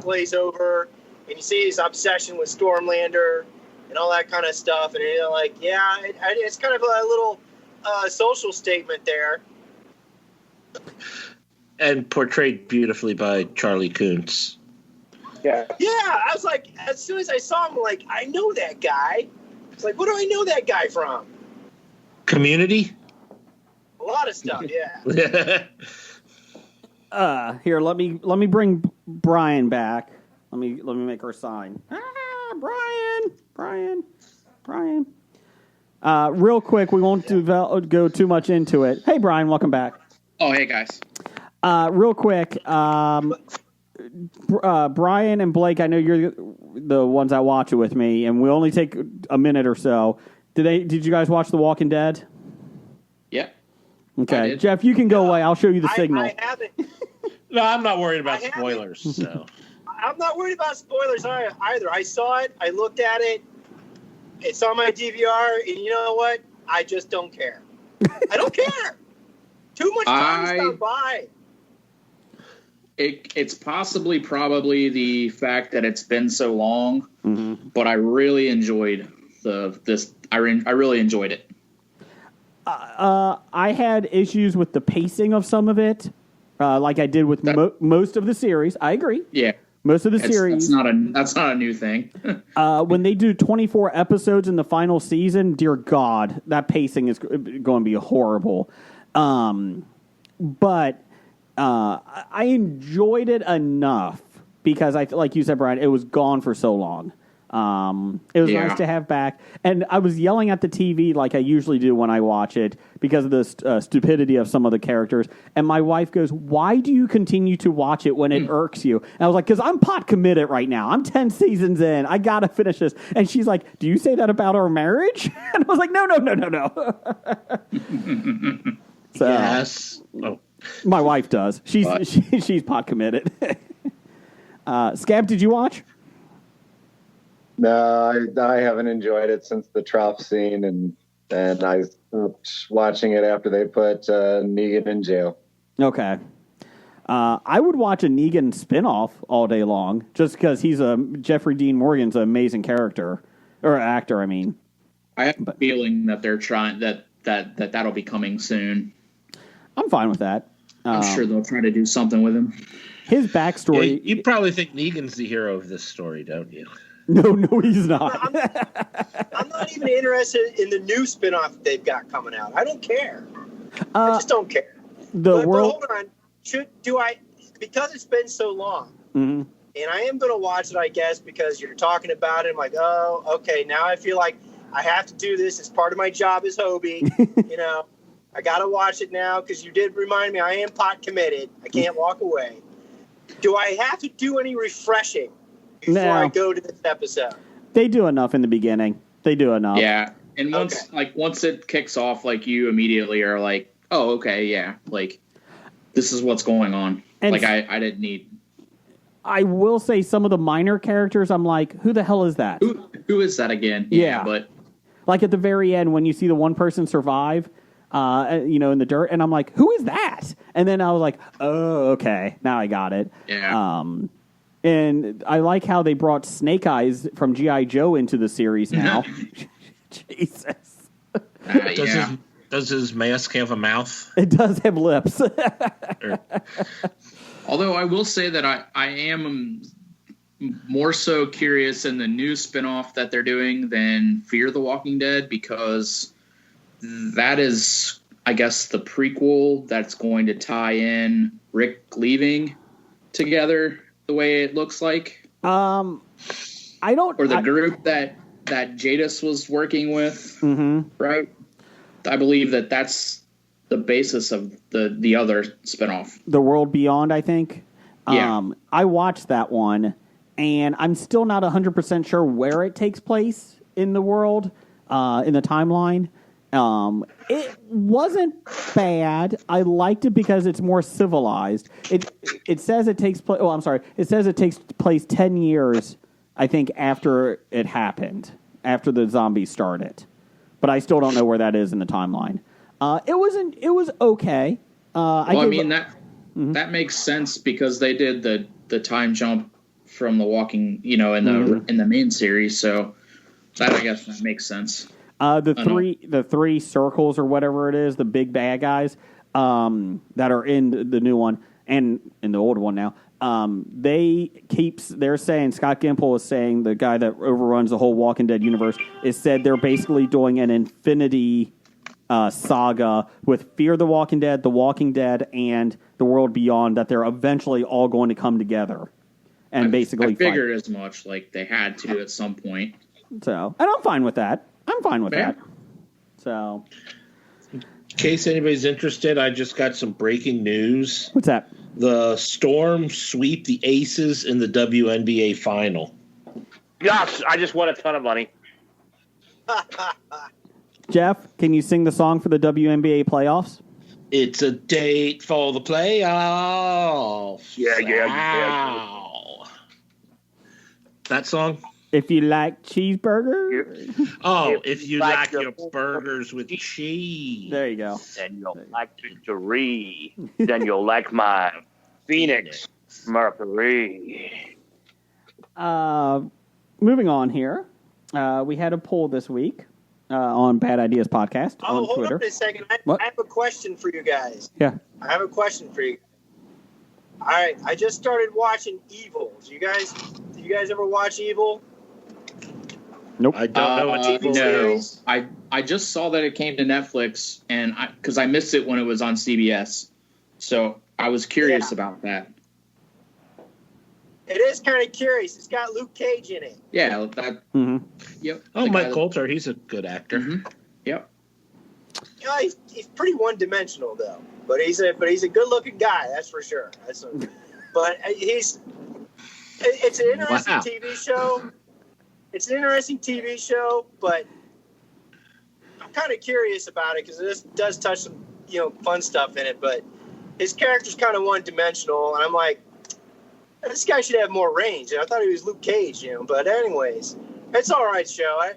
glaze over, and you see his obsession with Stormlander and all that kind of stuff. And you're like, yeah, it's kind of a little social statement there. And portrayed beautifully by Charlie Kuntz. Yeah. Yeah, I was like, as soon as I saw him, like, I know that guy. It's like, what do I know that guy from? Community? A lot of stuff, yeah. Here, let me bring Brian back. Let me make her sign. Brian. Real quick, we won't go too much into it. Hey, Brian, welcome back. Oh, hey guys. Real quick, Brian and Blake, I know you're the ones that watch it with me, and we only take a minute or so. Did you guys watch The Walking Dead? Yeah. Okay, Jeff, you can go away. I'll show you the signal. I haven't. No, I'm not worried about spoilers. So I'm not worried about spoilers either. I saw it. I looked at it. It's on my DVR, and you know what? I just don't care. I don't care. Too much time's gone by. It's probably the fact that it's been so long, but I really enjoyed this. I really enjoyed it. I had issues with the pacing of some of it, like I did with most of the series. I agree. Yeah, most of the series. That's not a new thing. When they do 24 episodes in the final season, dear God, that pacing is going to be horrible. But I enjoyed it enough because like you said, Brian, it was gone for so long. It was nice to have back, and I was yelling at the TV like I usually do when I watch it because of the stupidity of some of the characters. And my wife goes, "Why do you continue to watch it when it irks you?" And I was like, "Because I'm pot committed right now. I'm 10 seasons in. I gotta finish this." And she's like, "Do you say that about our marriage?" And I was like, "No." So, yes. Oh. My wife does. She's pot committed. Scab, did you watch? No, I haven't enjoyed it since the trop scene, and I stopped watching it after they put Negan in jail. Okay. I would watch a Negan spinoff all day long just because Jeffrey Dean Morgan's an amazing character or actor. I mean, I have a feeling that they're trying that'll be coming soon. I'm fine with that. I'm sure they'll try to do something with him. His backstory. Yeah, you probably think Negan's the hero of this story, don't you? No, he's not. I'm not even interested in the new spinoff they've got coming out. I don't care. I just don't care. But hold on. Because it's been so long, and I am going to watch it, I guess, because you're talking about it. I'm like, oh, okay, now I feel like I have to do this. It's part of my job as Hobie. I got to watch it now because you did remind me I am pot committed. I can't walk away. Do I have to do any refreshing before I go to this episode? They do enough in the beginning. They do enough. Yeah. And once it kicks off, like, you immediately are like, oh, okay, yeah. Like, this is what's going on. And like, I didn't need... I will say some of the minor characters, I'm like, who the hell is that? Who is that again? Yeah. But... Like, at the very end, when you see the one person survive... in the dirt, and I'm like, who is that? And then I was like, oh, okay, now I got it. Yeah. And I like how they brought Snake Eyes from G.I. Joe into the series now. Jesus. Does his mask have a mouth? It does have lips. Although I will say that I am more so curious in the new spinoff that they're doing than Fear the Walking Dead, because that is, I guess, the prequel that's going to tie in Rick leaving together the way it looks like. I don't... Or the group that Jadis was working with, right? I believe that's the basis of the other spinoff. The World Beyond, I think. Yeah. I watched that one, and I'm still not 100% sure where it takes place in the world, in the timeline. It wasn't bad. I liked it because it's more civilized. It says it takes place. Oh, I'm sorry. It says it takes place 10 years, I think, after it happened, after the zombies started. But I still don't know where that is in the timeline. It was okay. That makes sense because they did the time jump from The Walking, in the main series. So that, I guess, that makes sense. The three circles or whatever it is, the big bad guys that are in the new one and in the old one now, they're saying, Scott Gimple is saying, the guy that overruns the whole Walking Dead universe, is said they're basically doing an infinity saga with Fear the Walking Dead, and The World Beyond, that they're eventually all going to come together and basically I figured as much, like they had to at some point. So, and I'm fine with that. That. So, In case anybody's interested, I just got some breaking news. What's that? The Storm sweep the Aces in the WNBA final. Gosh, I just won a ton of money. Jeff, can you sing the song for the WNBA playoffs? It's a date for the playoffs. Yeah. Wow. That song? If you like cheeseburger, Oh, if you like your burgers with cheese. there you go. Then you'll like victory. Then you'll like my Phoenix Mercury. Moving on here, we had a poll this week on Bad Ideas Podcast on hold Twitter. on a second. What? I have a question for you guys. Yeah. I have a question for you. All right, I just started watching Evil. Do you guys ever watch Evil? Nope. I don't know what TV No, series? I just saw that it came to Netflix, and because I missed it when it was on CBS, so I was curious about that. It is kind of curious. It's got Luke Cage in it. Yeah, that. Mm-hmm. Yep. Oh, the Mike guy- Coulter, he's a good actor. Mhm. Yep. You know, he's pretty one-dimensional though, but he's a good-looking guy. That's for sure. It's an interesting Wow. TV show. It's an interesting TV show, but I'm kind of curious about it because it does touch some fun stuff in it. But his character's kind of one-dimensional, and I'm like, this guy should have more range. And I thought he was Luke Cage, But anyways, it's all right show. I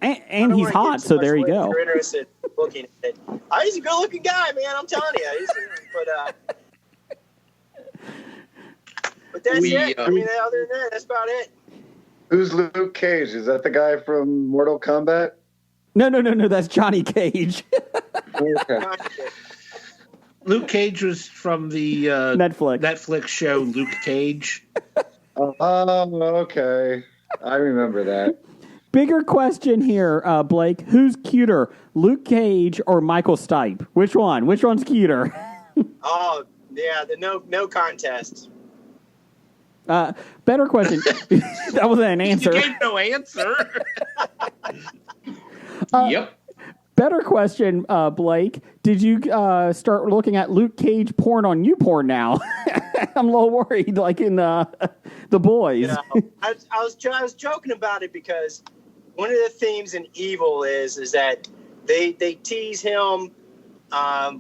And don't he's wanna hot, give too so much there you away if go. You're interested in looking at it. He's a good-looking guy, man. I'm telling you. But that's it. I mean, other than that, that's about it. Who's Luke Cage? Is that the guy from Mortal Kombat? No, that's Johnny Cage. Okay. Luke Cage was from the Netflix show Luke Cage. Oh, okay. I remember that. Bigger question here, Blake. Who's cuter, Luke Cage or Michael Stipe? Which one? Which one's cuter? Oh, yeah, the no contest. Better question. That wasn't an answer. You gave no answer. Yep. Better question, Blake. Did you start looking at Luke Cage porn on YouPorn now? I'm a little worried, like in The Boys. I was joking about it because one of the themes in Evil is that they tease him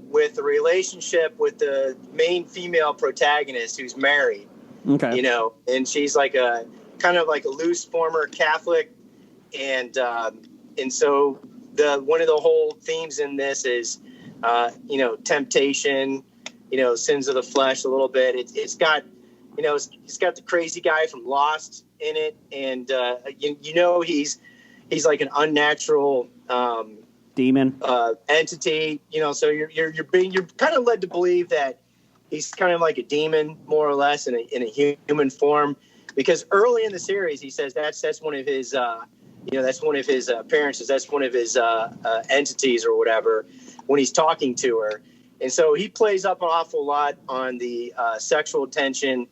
with the relationship with the main female protagonist who's married. Okay. And she's like a kind of like a loose former Catholic, and so one of the whole themes in this is temptation, sins of the flesh a little bit. It's got it's got the crazy guy from Lost in it, and he's like an unnatural demon entity. So you're kind of led to believe that he's kind of like a demon, more or less, in a human form, because early in the series he says that's one of his that's one of his appearances, that's one of his entities or whatever when he's talking to her. And so he plays up an awful lot on the sexual tension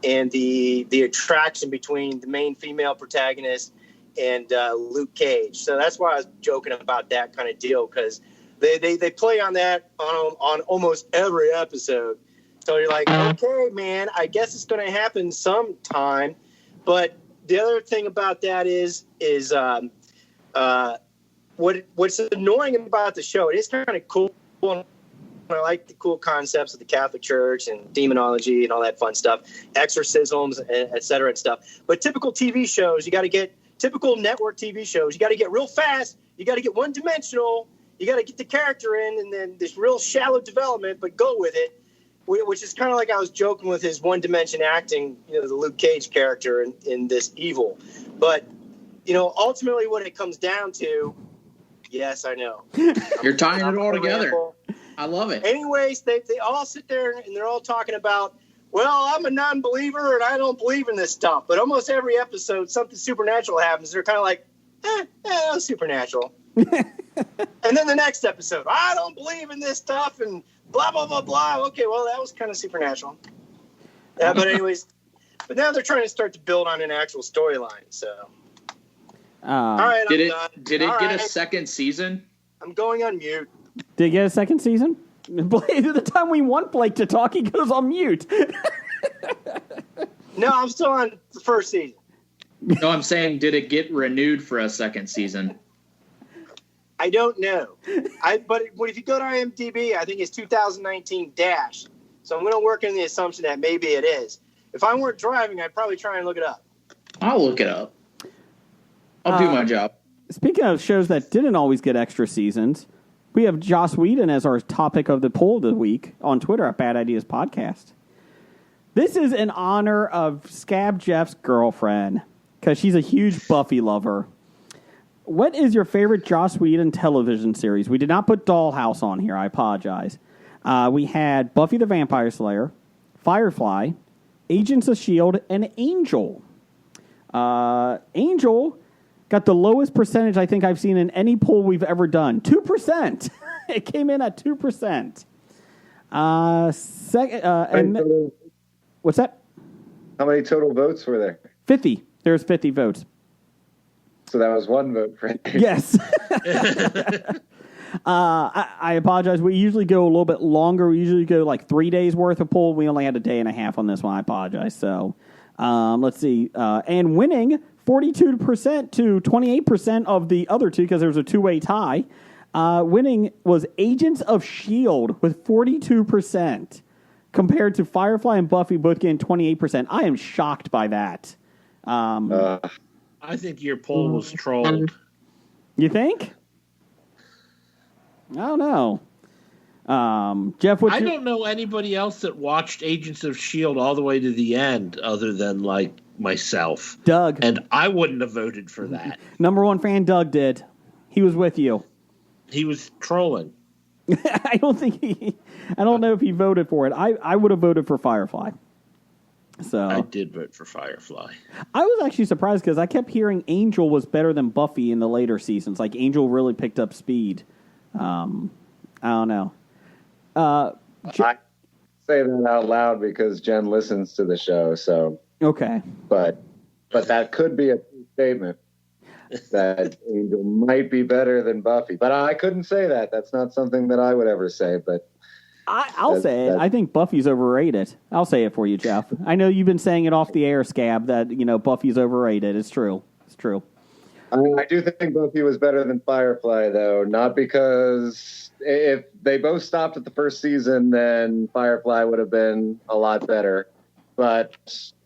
and the attraction between the main female protagonist and Luke Cage. So that's why I was joking about that kind of deal, because they play on that on almost every episode. So you're like, okay, man, I guess it's going to happen sometime. But the other thing about that is what's annoying about the show. It is kind of cool. I like the cool concepts of the Catholic Church and demonology and all that fun stuff, exorcisms, et cetera, and stuff. But typical TV shows, typical network TV shows, you got to get real fast. You got to get one-dimensional. You got to get the character in, and then this real shallow development, but go with it. Which is kind of like I was joking with his one-dimension acting, the Luke Cage character in this Evil. But, ultimately what it comes down to, yes, I know. You're tying it all together. I love it. Anyways, they all sit there and they're all talking about well, I'm a non-believer and I don't believe in this stuff. But almost every episode, something supernatural happens. They're kind of like, that was supernatural. And then the next episode, I don't believe in this stuff and blah, blah, blah, blah. Okay, well, that was kind of supernatural. Yeah, but anyways, but now they're trying to start to build on an actual storyline. So, all right, Did I'm it done. did it All get right, a second season? I'm going on mute. Did it get a second season? Blake, the time we want Blake to talk, he goes on mute. No, I'm still on the first season. No, I'm saying, did it get renewed for a second season? I don't know. But if you go to IMDb, I think it's 2019 dash. So I'm going to work in the assumption that maybe it is. If I weren't driving, I'd probably try and look it up. I'll look it up. I'll do my job. Speaking of shows that didn't always get extra seasons, we have Joss Whedon as our topic of the poll of the week on Twitter at Bad Ideas Podcast. This is in honor of Scab Jeff's girlfriend, because she's a huge Buffy lover. What is your favorite Joss Whedon television series? We did not put Dollhouse on here. I apologize. We had Buffy the Vampire Slayer, Firefly, Agents of S.H.I.E.L.D., and Angel. Angel got the lowest percentage I think I've seen in any poll we've ever done. 2%. It came in at 2%. What's that? How many total votes were there? 50. There's 50 votes. So that was one vote for it. Yes. I apologize. We usually go a little bit longer. We usually go like 3 days worth of poll. We only had a day and a half on this one. I apologize. So let's see. And winning 42% to 28% of the other two, because there was a two-way tie. Winning was Agents of S.H.I.E.L.D. with 42%, compared to Firefly and Buffy both getting 28%. I am shocked by that. I think your poll was trolled. You think? I don't know. Jeff, I don't know anybody else that watched Agents of S.H.I.E.L.D. all the way to the end other than, like, myself. Doug. And I wouldn't have voted for that. Number one fan Doug did. He was with you. He was trolling. I don't know if he voted for it. I would have voted for Firefly. So I did vote for Firefly. I was actually surprised because I kept hearing Angel was better than Buffy in the later seasons. Like Angel really picked up speed. I don't know. I say that out loud because Jen listens to the show. So okay, but that could be a true statement that Angel might be better than Buffy. But I couldn't say that. That's not something that I would ever say. But I'll say it. I think Buffy's overrated. I'll say it for you, Jeff. I know you've been saying it off the air, Scab, that Buffy's overrated. It's true. It's true. I do think Buffy was better than Firefly, though. Not because if they both stopped at the first season, then Firefly would have been a lot better. But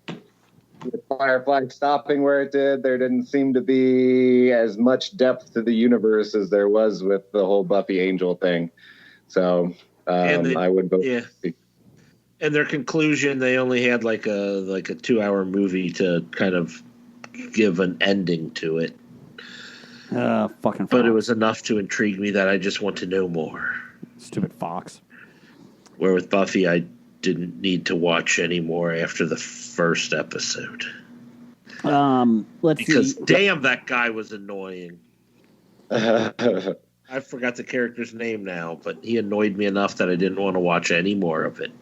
with Firefly stopping where it did, there didn't seem to be as much depth to the universe as there was with the whole Buffy Angel thing. So I would vote. Yeah. And their conclusion, they only had like a 2-hour movie to kind of give an ending to it. Fucking. But Fox. it was enough to intrigue me that I just want to know more. Stupid Fox. Where with Buffy, I didn't need to watch any more after the first episode. Let's Because see. damn, that guy was annoying. I forgot the character's name now, but he annoyed me enough that I didn't want to watch any more of it.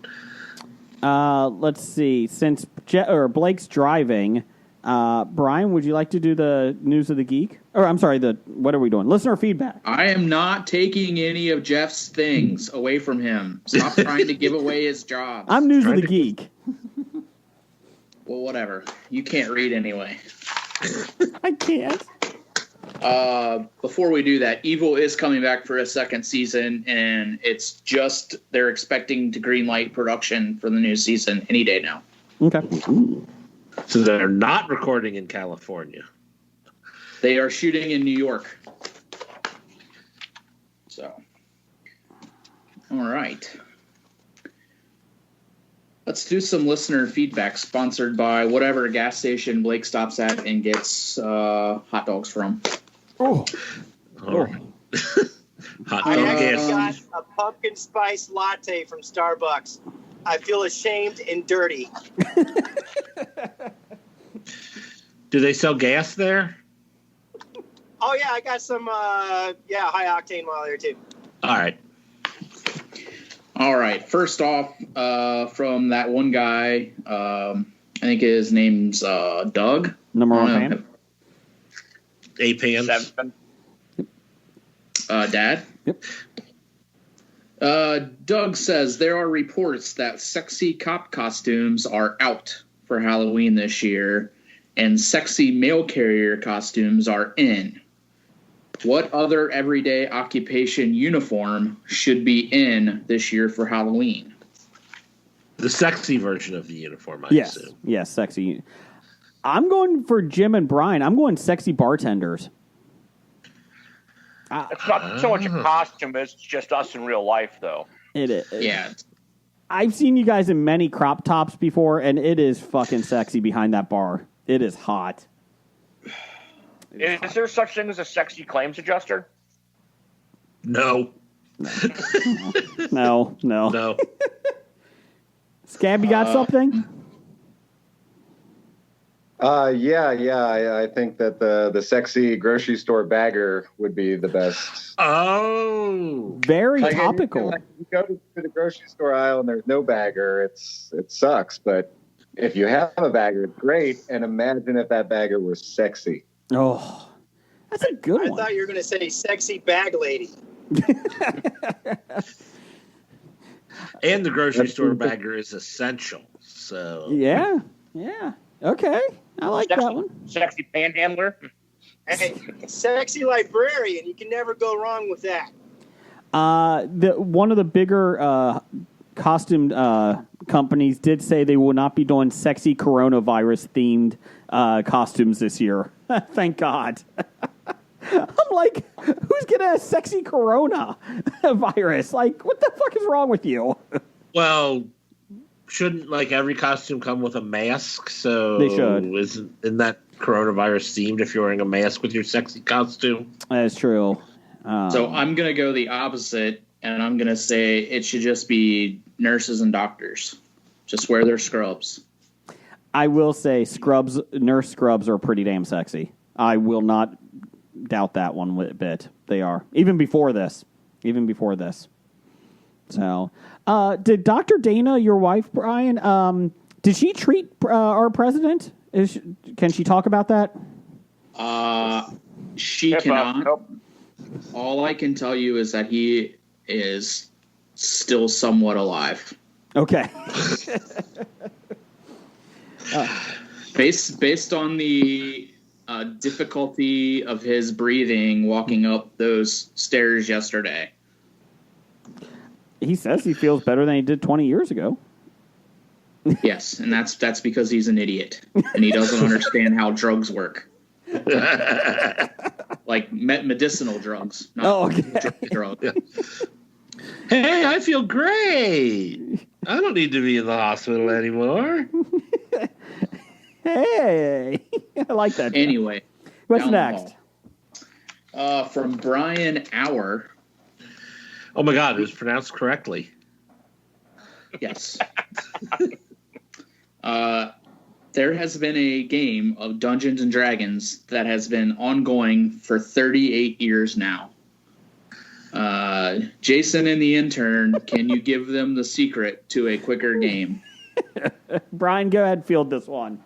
Let's see. Since Blake's driving, Brian, would you like to do the news of the geek? Or I'm sorry, what are we doing? Listener feedback. I am not taking any of Jeff's things away from him. Stop trying to give away his job. I'm news of the geek. Well, whatever. You can't read anyway. I can't. Before we do that, Evil is coming back for a second season, and it's just they're expecting to greenlight production for the new season any day now. Okay. So they're not recording in California. They are shooting in New York. So, all right. Let's do some listener feedback sponsored by whatever gas station Blake stops at and gets hot dogs from. Oh. All right. Hot I dog actually gas. got a pumpkin spice latte from Starbucks. I feel ashamed and dirty. Do they sell gas there? Oh yeah, I got some high octane while there too. All right. All right. First off, from that one guy, I think his name's Doug. Number one fan. 8 pans. 7. Dad. Yep. Doug says there are reports that sexy cop costumes are out for Halloween this year, and sexy mail carrier costumes are in. What other everyday occupation uniform should be in this year for Halloween? The sexy version of the uniform, I Yes. assume. Yes, sexy. I'm going for Jim and Brian. I'm going sexy bartenders. It's not so much a costume, it's just us in real life, though. It is. Yeah. I've seen you guys in many crop tops before, and it is fucking sexy behind that bar. It is hot. Is there such thing as a sexy claims adjuster? No. No. No. Scab, you got something? I think that the sexy grocery store bagger would be the best. Oh. Very Like, topical. you go to the grocery store aisle and there's no bagger, it sucks. But if you have a bagger, it's great. And imagine if that bagger was sexy. Oh, that's a good I one. thought you were going to say sexy bag lady. And the grocery store bagger is essential. So Yeah. Okay, I like Sexy, that one. sexy panhandler? Hey, sexy librarian. You can never go wrong with that. One of the bigger costume companies did say they will not be doing sexy coronavirus themed costumes this year. Thank God. I'm like, who's gonna have sexy corona virus? Like, what the fuck is wrong with you? well, shouldn't like every costume come with a mask? So They should. Isn't that coronavirus themed if you're wearing a mask with your sexy costume? That's true. So I'm going to go the opposite, and I'm going to say it should just be nurses and doctors. Just wear their scrubs. I will say nurse scrubs are pretty damn sexy. I will not doubt that one a bit. They are. Even before this. So, did Dr. Dana, your wife, Brian, did she treat our president? Can she talk about that? She cannot. All I can tell you is that he is still somewhat alive. Okay. Based on the difficulty of his breathing walking up those stairs yesterday. He says he feels better than he did 20 years ago. Yes, and that's because he's an idiot and he doesn't understand how drugs work. Like medicinal drugs, not drugs. Hey, I feel great. I don't need to be in the hospital anymore. Hey, I like that. Anyway, What's down the next? hall. From Brian Hour. Oh my God, it was pronounced correctly. Yes. There has been a game of Dungeons and Dragons that has been ongoing for 38 years now. Jason and the intern, can you give them the secret to a quicker game? Brian, go ahead, field this one.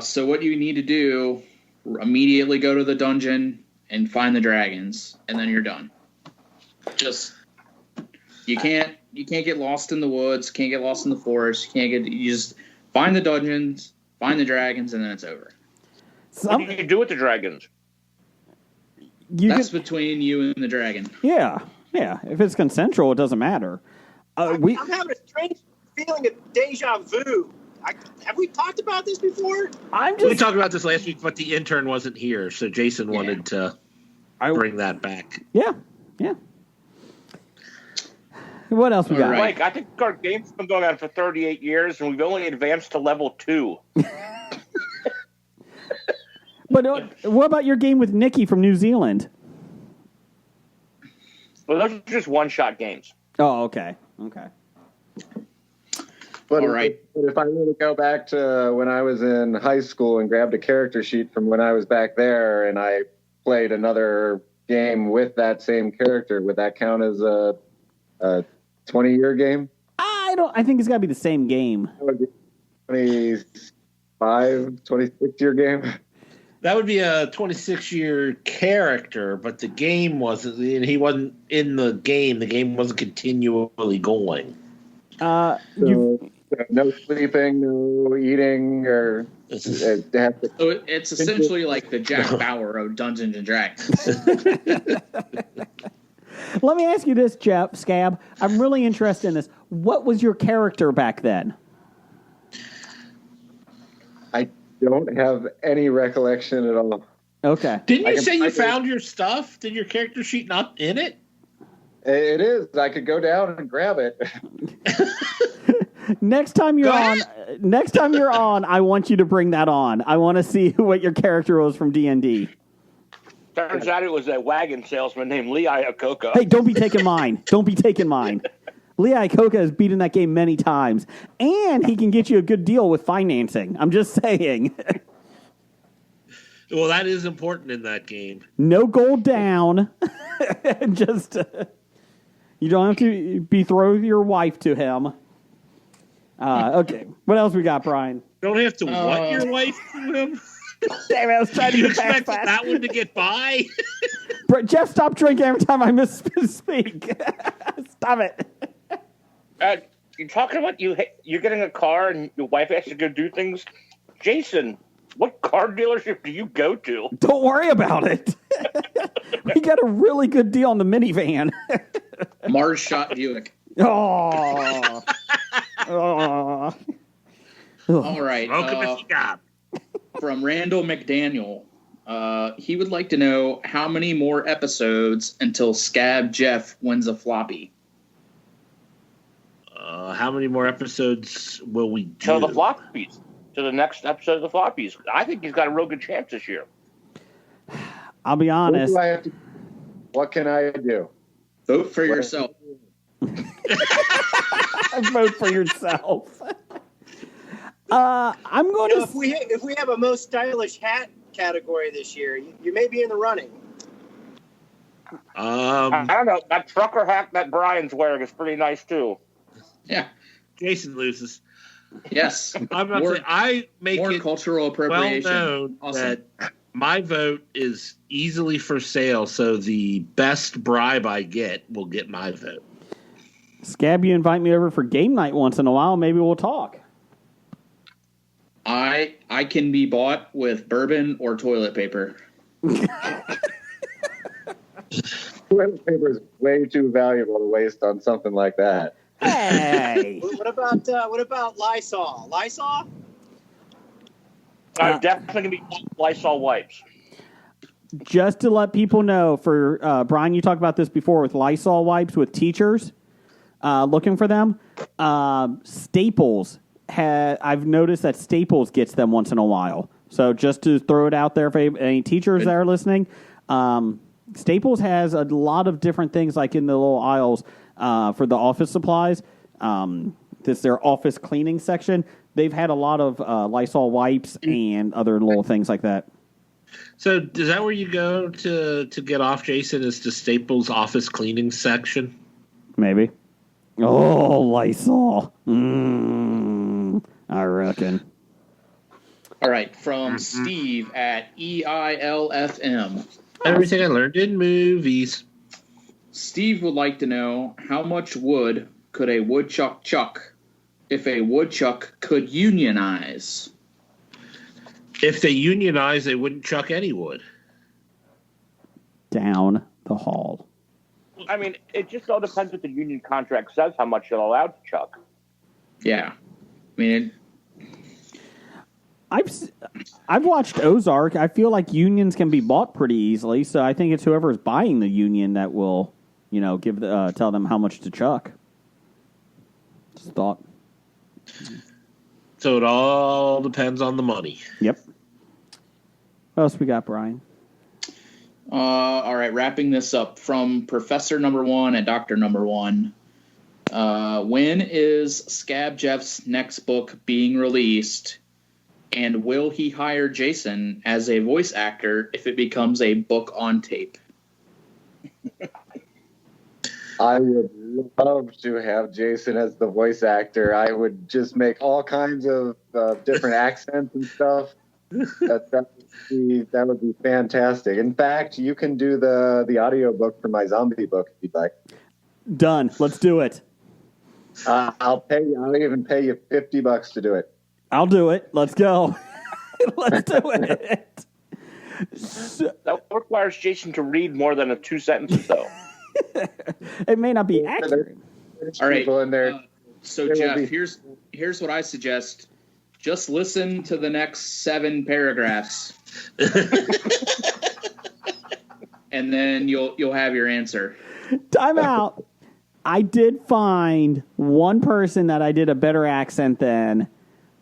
So what you need to do, immediately go to the dungeon and find the dragons, and then you're done. You can't get lost in the woods, can't get lost in the forest, you just find the dungeons, find the dragons, and then it's over. What do you do with the dragons? That's between you and the dragon. Yeah. If it's consensual, it doesn't matter. I'm having a strange feeling of deja vu. Have we talked about this before? We talked about this last week, but the intern wasn't here, so Jason wanted to bring that back. Yeah. What else we got? Right. Mike, I think our game's been going on for 38 years, and we've only advanced to level 2. But what about your game with Nikki from New Zealand? Well, those are just one-shot games. Oh, okay. But All right. if I were to go back to when I was in high school and grabbed a character sheet from when I was back there, and I played another game with that same character, would that count as a 20-year game? I think it's got to be the same game. That would be 26-year game. That would be a 26-year character, but the game wasn't. He wasn't in the game. The game wasn't continually going. So, no sleeping, no eating, or So it's essentially like the Jack Bauer of Dungeons and Dragons. Let me ask you this, Jeff Scab. I'm really interested in this. What was your character back then? I don't have any recollection at all. Okay. Didn't you say you found your stuff? Did your character sheet not in it? It is. I could go down and grab it. Next time you're on, I want you to bring that on. I want to see what your character was from D&D. Turns out it was a wagon salesman named Lee Iacocca. Hey, don't be taking mine. Don't be taking mine. Lee Iacocca has beaten that game many times, and he can get you a good deal with financing. I'm just saying. Well, that is important in that game. No gold down. Just you don't have to throw your wife to him. Okay. What else we got, Brian? You don't have to what your wife to him? Damn it, I was trying to You get past expected that one to get by? Jeff, stop drinking every time I misspeak. Stop it. You're talking about you're getting a car and your wife has to go do things? Jason, what car dealership do you go to? Don't worry about it. We got a really good deal on the minivan. Mars Shot Buick. Oh. Oh. All right. Welcome to Scab. From Randall McDaniel. He would like to know how many more episodes until Scab Jeff wins a floppy. How many more episodes will we do? To the floppies. To the next episode of the floppies. I think he's got a real good chance this year. I'll be honest. What can I do? Vote for yourself. Vote for yourself. I'm going to. If we have a most stylish hat category this year, you may be in the running. I don't know. That trucker hat that Brian's wearing is pretty nice too. Yeah. Jason loses. Yes. I'm not saying I make more it cultural appropriation. well known Awesome. that my vote is easily for sale, so the best bribe I get will get my vote. Scab, you invite me over for game night once in a while. Maybe we'll talk. I can be bought with bourbon or toilet paper. Toilet paper is way too valuable to waste on something like that. Hey. What about Lysol? Lysol? Definitely going to be Lysol wipes. Just to let people know, for Brian, you talked about this before with Lysol wipes with teachers looking for them. Staples I've noticed that Staples gets them once in a while. So just to throw it out there for any teachers that are listening, Staples has a lot of different things like in the little aisles for the office supplies. This their office cleaning section. They've had a lot of Lysol wipes and other little things like that. So is that where you go to get off, Jason, is to Staples' office cleaning section? Maybe. Oh, Lysol. I reckon. All right, from Steve at EILFM. Everything I learned in movies. Steve would like to know how much wood could a woodchuck chuck if a woodchuck could unionize? If they unionize, they wouldn't chuck any wood. Down the hall. I mean, it just all depends what the union contract says, how much you're allowed to chuck. Yeah. I mean, I've watched Ozark. I feel like unions can be bought pretty easily, so I think it's whoever is buying the union that will, give tell them how much to chuck. Just thought. So it all depends on the money. Yep. What else we got, Brian? all right, wrapping this up from Professor Number 1 and Dr. Number 1. When is Scab Jeff's next book being released? And will he hire Jason as a voice actor if it becomes a book on tape? I would love to have Jason as the voice actor. I would just make all kinds of different accents and stuff. That would be fantastic. In fact, you can do the audiobook for my zombie book if you'd like. Done. Let's do it. I'll pay you. I'll even pay you $50 to do it. I'll do it. Let's go. Let's do it. That requires Jason to read more than 2 sentences, though. It may not be accurate. All right. People in there. So Jeff, here's what I suggest. Just listen to the next 7 paragraphs, and then you'll have your answer. Time out. I did find one person that I did a better accent than.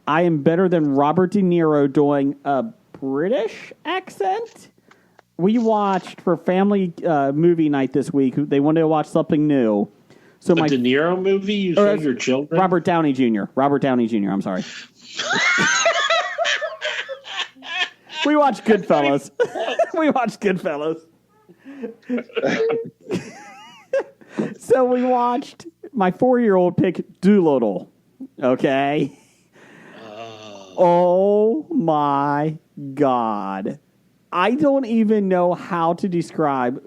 I am better than Robert De Niro doing a British accent. We watched for family movie night this week. They wanted to watch something new. So The De Niro movie you showed your children? Robert Downey Jr. I'm sorry. We watched Goodfellas. So we watched my 4-year-old pick Doolittle. Okay. Oh my God. I don't even know how to describe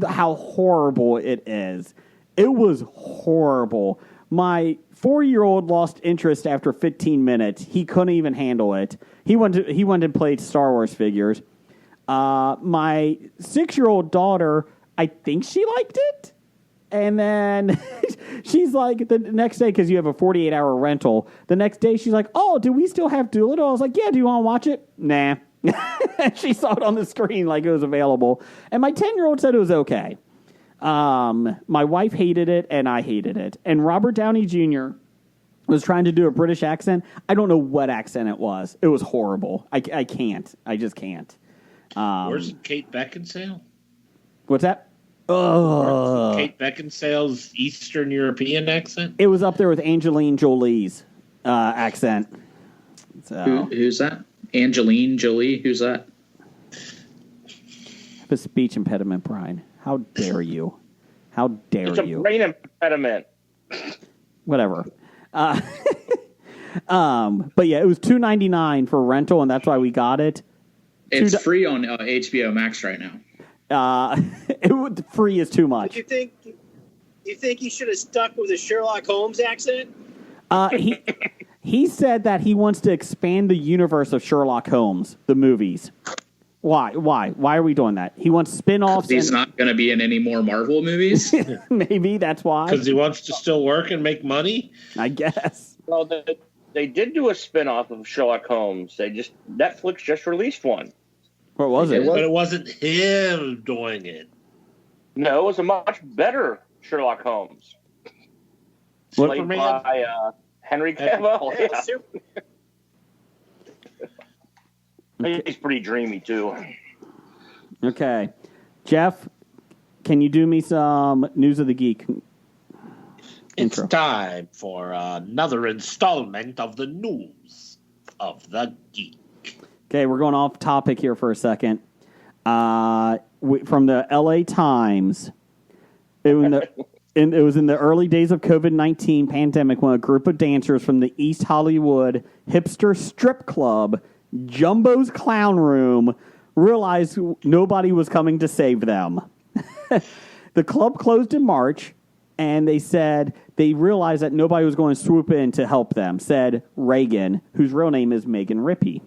how horrible it is. It was horrible. My 4-year-old lost interest after 15 minutes. He couldn't even handle it. He went and played Star Wars figures. My 6-year-old daughter, I think she liked it. And then she's like, the next day, because you have a 48-hour rental, the next day she's like, oh, do we still have Doolittle? I was like, yeah, do you want to watch it? Nah. She saw it on the screen like it was available. And my 10-year-old said it was okay. My wife hated it, and I hated it. And Robert Downey Jr. was trying to do a British accent. I don't know what accent it was. It was horrible. I can't. I just can't. Where's Kate Beckinsale? What's that? Kate Beckinsale's Eastern European accent? It was up there with Angelina Jolie's accent. So. Who's that? Angelina Jolie? Who's that? I have a speech impediment, Brian. How dare you? How dare It's a you? brain impediment. Whatever. But yeah, it was $2.99 for rental, and that's why we got it. It's free on HBO Max right now. Free is too much. You think he should have stuck with a Sherlock Holmes accent? He said that he wants to expand the universe of Sherlock Holmes, the movies. Why? Why are we doing that? He wants spin-offs. He's not going to be in any more Marvel movies. Maybe that's why. Because he wants to still work and make money? I guess. Well, they did do a spin-off of Sherlock Holmes. Netflix just released one. What was it? But it wasn't him doing it. No, it was a much better Sherlock Holmes. Played Superman? by Henry Cavill. Yeah. He's pretty dreamy, too. Okay. Jeff, can you do me some News of the Geek It's intro? time for another installment of the News of the Geek. Okay, we're going off topic here for a second. From the LA Times, it was in the early days of COVID-19 pandemic when a group of dancers from the East Hollywood hipster strip club, Jumbo's Clown Room, realized nobody was coming to save them. The club closed in March, and they said they realized that nobody was going to swoop in to help them, said Reagan, whose real name is Megan Rippey.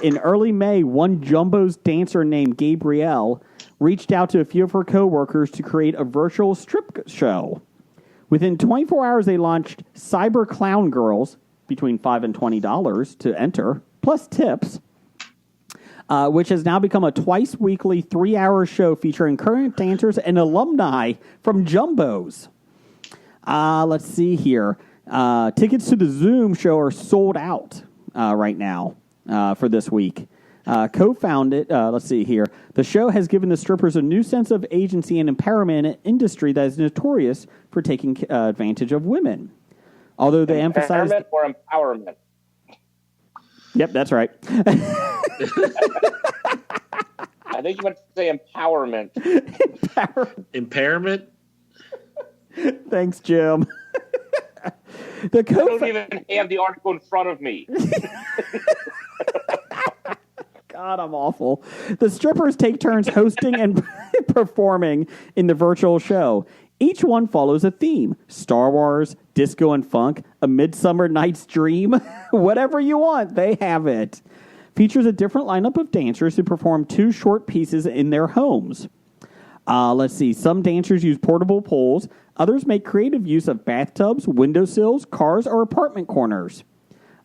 In early May, one Jumbo's dancer named Gabrielle reached out to a few of her coworkers to create a virtual strip show. Within 24 hours, they launched Cyber Clown Girls, between $5 and $20 to enter, plus tips, which has now become a twice-weekly 3-hour show featuring current dancers and alumni from Jumbo's. Let's see here. Tickets to the Zoom show are sold out right now for this week. Co-founded, let's see here. The show has given the strippers a new sense of agency and empowerment in an industry that is notorious for taking advantage of women. Although they emphasize... Empowerment or empowerment? Yep, that's right. I think you meant to say empowerment. Impairment? Thanks, Jim. The I don't even have the article in front of me. God, I'm awful. The strippers take turns hosting and performing in the virtual show. Each one follows a theme. Star Wars, disco and funk, A Midsummer Night's Dream. Whatever you want, they have it. Features a different lineup of dancers who perform 2 short pieces in their homes. Let's see. Some dancers use portable poles. Others make creative use of bathtubs, windowsills, cars, or apartment corners.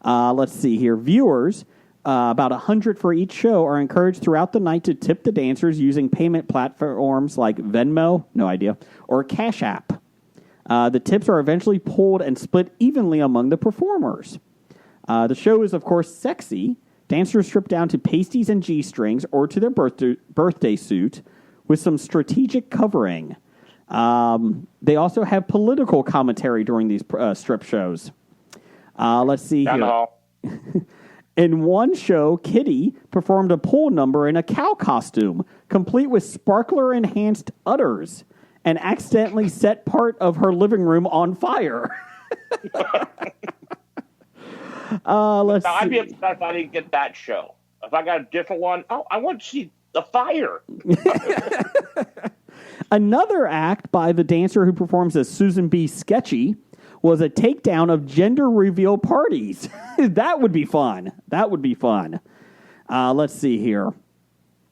Let's see here. Viewers, about 100 for each show, are encouraged throughout the night to tip the dancers using payment platforms like Venmo, no idea, or Cash App. The tips are eventually pulled and split evenly among the performers. The show is, of course, sexy. Dancers strip down to pasties and G-strings or to their birthday suit with some strategic covering. They also have political commentary during these strip shows. Let's see here. In one show, Kitty performed a pole number in a cow costume, complete with sparkler-enhanced udders, and accidentally set part of her living room on fire. Let's see. I'd be upset if I didn't get that show. If I got a different one, I want to see the fire. Another act by the dancer who performs as Susan B. Sketchy was a takedown of gender reveal parties. That would be fun. Let's see here.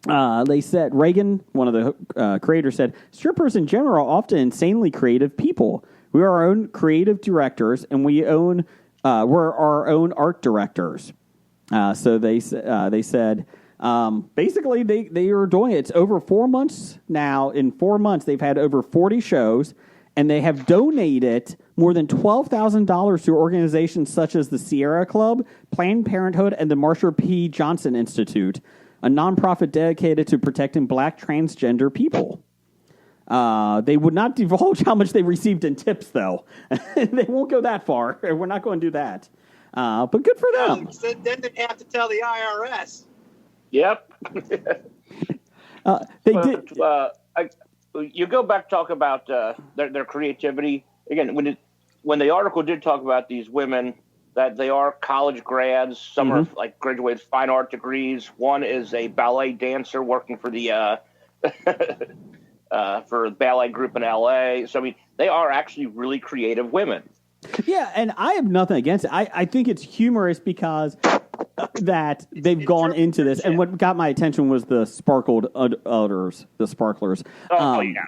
They said, Reagan, one of the creators, said, strippers in general are often insanely creative people. We are our own creative directors, and we're our own art directors. So they said, basically they are doing it. It's over 4 months now. In 4 months, they've had over 40 shows, and they have donated more than $12,000 to organizations such as the Sierra Club, Planned Parenthood, and the Marsha P. Johnson Institute, a nonprofit dedicated to protecting black transgender people. They would not divulge how much they received in tips, though. They won't go that far. We're not going to do that. But good for them. Then they have to tell the IRS. Yep. They did. You go back talk about their creativity again. When the article did talk about these women, that they are college grads. Some are like graduated fine art degrees. One is a ballet dancer working for the for a ballet group in LA. So I mean, they are actually really creative women. Yeah, and I have nothing against it. I think it's humorous because that they've gone into this, and what got my attention was the sparkled udders, the sparklers. Yeah.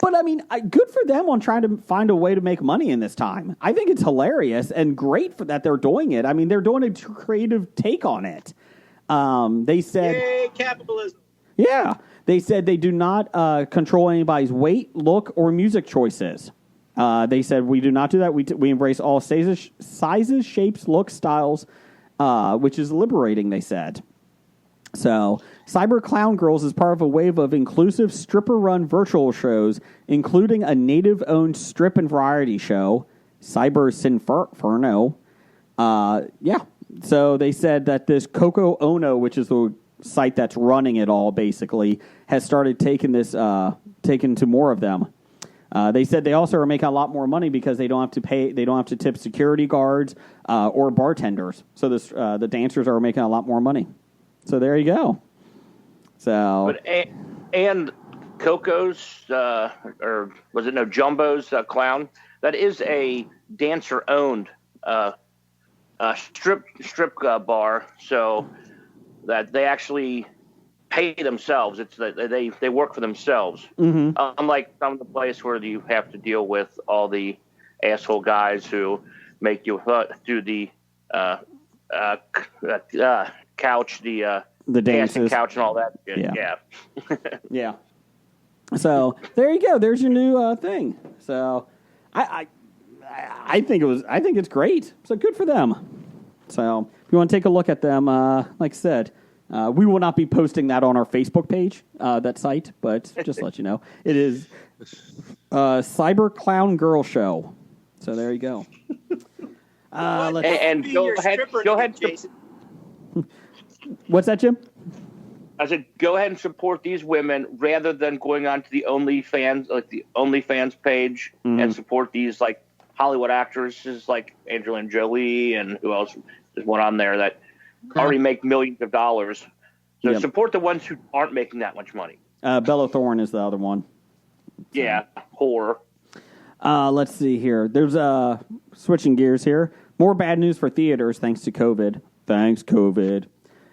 But I mean, good for them on trying to find a way to make money in this time. I think it's hilarious and great for that they're doing it. I mean, they're doing a creative take on it. They said, "Yay, capitalism!" Yeah, they said they do not control anybody's weight, look, or music choices. They said we do not do that. We embrace all sizes, shapes, looks, styles, which is liberating. They said. So, Cyber Clown Girls is part of a wave of inclusive stripper-run virtual shows, including a native-owned strip and variety show, Cyber Sinferno. Yeah, so they said that this Coco Ono, which is the site that's running it all, basically, has started taking to more of them. They said they also are making a lot more money because they don't have to tip security guards or bartenders. So the dancers are making a lot more money. So there you go. So and Coco's or was it Jumbo's Clown? That is a dancer owned strip bar. So that they actually pay themselves. It's that they work for themselves. Mm-hmm. Unlike some of the place where you have to deal with all the asshole guys who make you do the couch, the dancing couch and all that shit. Yeah. Yeah. So there you go. There's your new thing. So I think it's great. So good for them. So if you want to take a look at them, like I said, We will not be posting that on our Facebook page, that site, but just to let you know. It is Cyber Clown Girl Show. So there you go. And go ahead, Jason. What's that, Jim? I said, go ahead and support these women rather than going on to the OnlyFans, like the OnlyFans page, and support these like Hollywood actresses like Angelina Jolie and who else? There's one on there that already make millions of dollars. So support the ones who aren't making that much money. Bella Thorne is the other one. Yeah, whore. Let's see here. There's switching gears here. More bad news for theaters thanks to COVID. Thanks, COVID.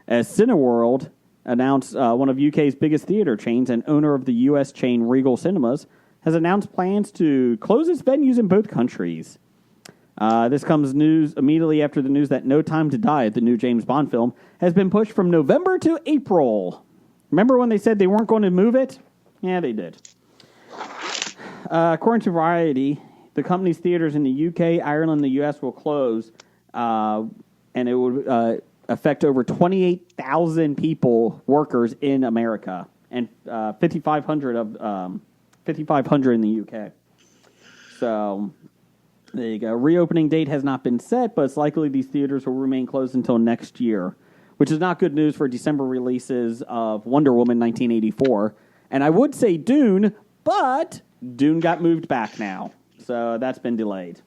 As Cineworld announced, one of UK's biggest theater chains and owner of the US chain Regal Cinemas has announced plans to close its venues in both countries. This comes news immediately after the news that No Time to Die, the new James Bond film, has been pushed from November to April. Remember when they said they weren't going to move it? Yeah, they did. According to Variety, the company's theaters in the UK, Ireland, and the US will close, and it would affect over 28,000 people, workers in America, and 5,500 in the UK. So there you go. Reopening date has not been set, but it's likely these theaters will remain closed until next year, which is not good news for December releases of Wonder Woman 1984. And I would say Dune, but Dune got moved back now, so that's been delayed.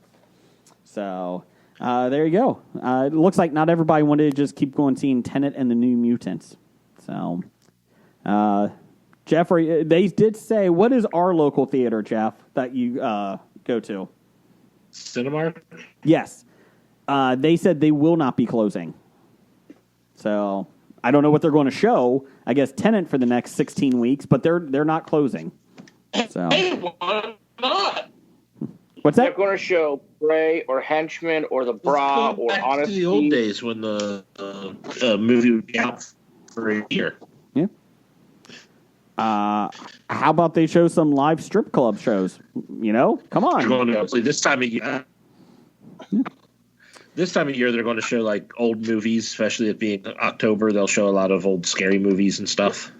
So there you go. It looks like not everybody wanted to just keep going seeing Tenet and the New Mutants. So, Jeffrey, they did say, what is our local theater, Jeff, that you go to? Cinemark? Yes. They said they will not be closing. So I don't know what they're going to show. I guess Tenet for the next 16 weeks, but they're not closing. So. Hey, why not? What's They're that? going to show Bray or Henchman or The Bra Let's go or back Honest to the old Steve. days when the movie would be out for a year. Yeah. How about they show some live strip club shows? You know, come on. Going to, this time of year. This time of year, they're going to show like old movies, especially it being October. They'll show a lot of old scary movies and stuff.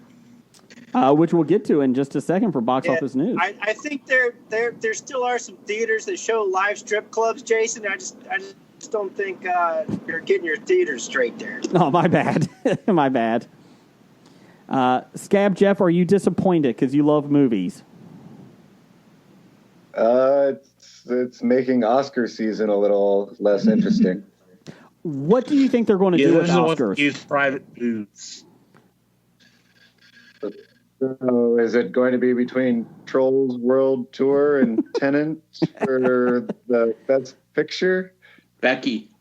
Which we'll get to in just a second for box office news. I think there still are some theaters that show live strip clubs, Jason. I just don't think you're getting your theaters straight there. Oh, my bad. My bad. Scab Jeff, are you disappointed because you love movies? It's making Oscar season a little less interesting. What do you think they're going to do with Oscars? Use private booths. So is it going to be between Trolls World Tour and Tenet for the Best Picture? Becky.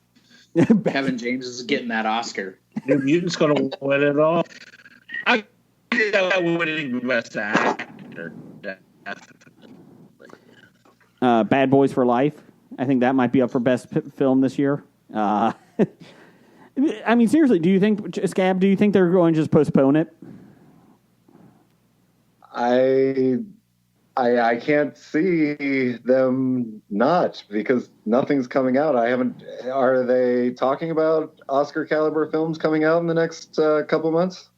Kevin James is getting that Oscar. New Mutant's going to win it all. I think that winning Best Actor. Bad Boys for Life. I think that might be up for Best Film this year. I mean, seriously, do you think, Scab, do you think they're going to just postpone it? I can't see them not, because nothing's coming out. Are they talking about Oscar caliber films coming out in the next couple months?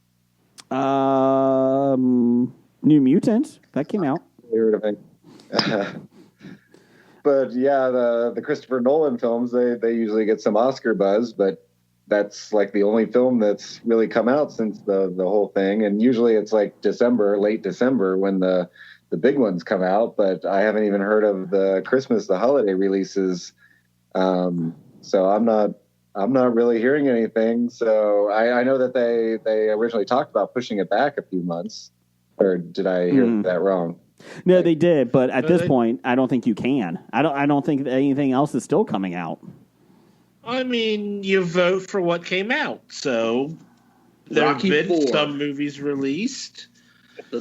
New Mutants, that came out. But yeah, the Christopher Nolan films, they usually get some Oscar buzz, but that's like the only film that's really come out since the whole thing. And usually it's like late December when the big ones come out, but I haven't even heard of the holiday releases. So I'm not really hearing anything. So I know that they originally talked about pushing it back a few months, or did I hear that wrong? No, they did, but at this point, I don't think you can. I don't think anything else is still coming out. I mean, you vote for what came out, so there have been some movies released.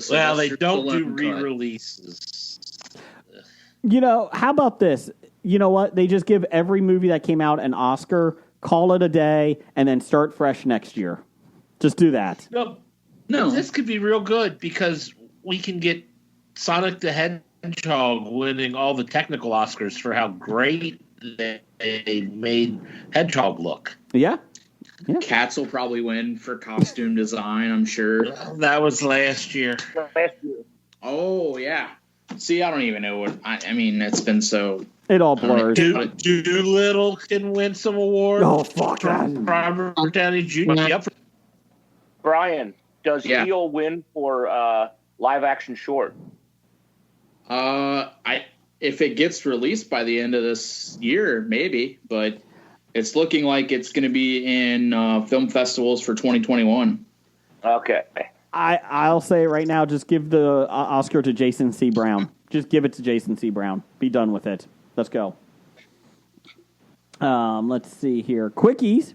Well, they don't do re-releases. You know, how about this? You know what? They just give every movie that came out an Oscar, call it a day, and then start fresh next year. Just do that. No, this could be real good because we can get Sonic the Hedgehog winning all the technical Oscars for how great they made Hedgehog look. Yeah. Cats will probably win for costume design, I'm sure. That was last year. Last year. Oh, yeah. See, I don't even know what... I mean, it's been so... It all blurs. Doolittle can win some awards. Oh, fuck that. Robert Downey Jr. Yep. Brian, does Yeah. Eel win for live action short? If it gets released by the end of this year, maybe, but it's looking like it's going to be in film festivals for 2021. Okay. I'll say it right now, just give the Oscar to Jason C. Brown. Just give it to Jason C. Brown. Be done with it. Let's go. Let's see here. Quickies.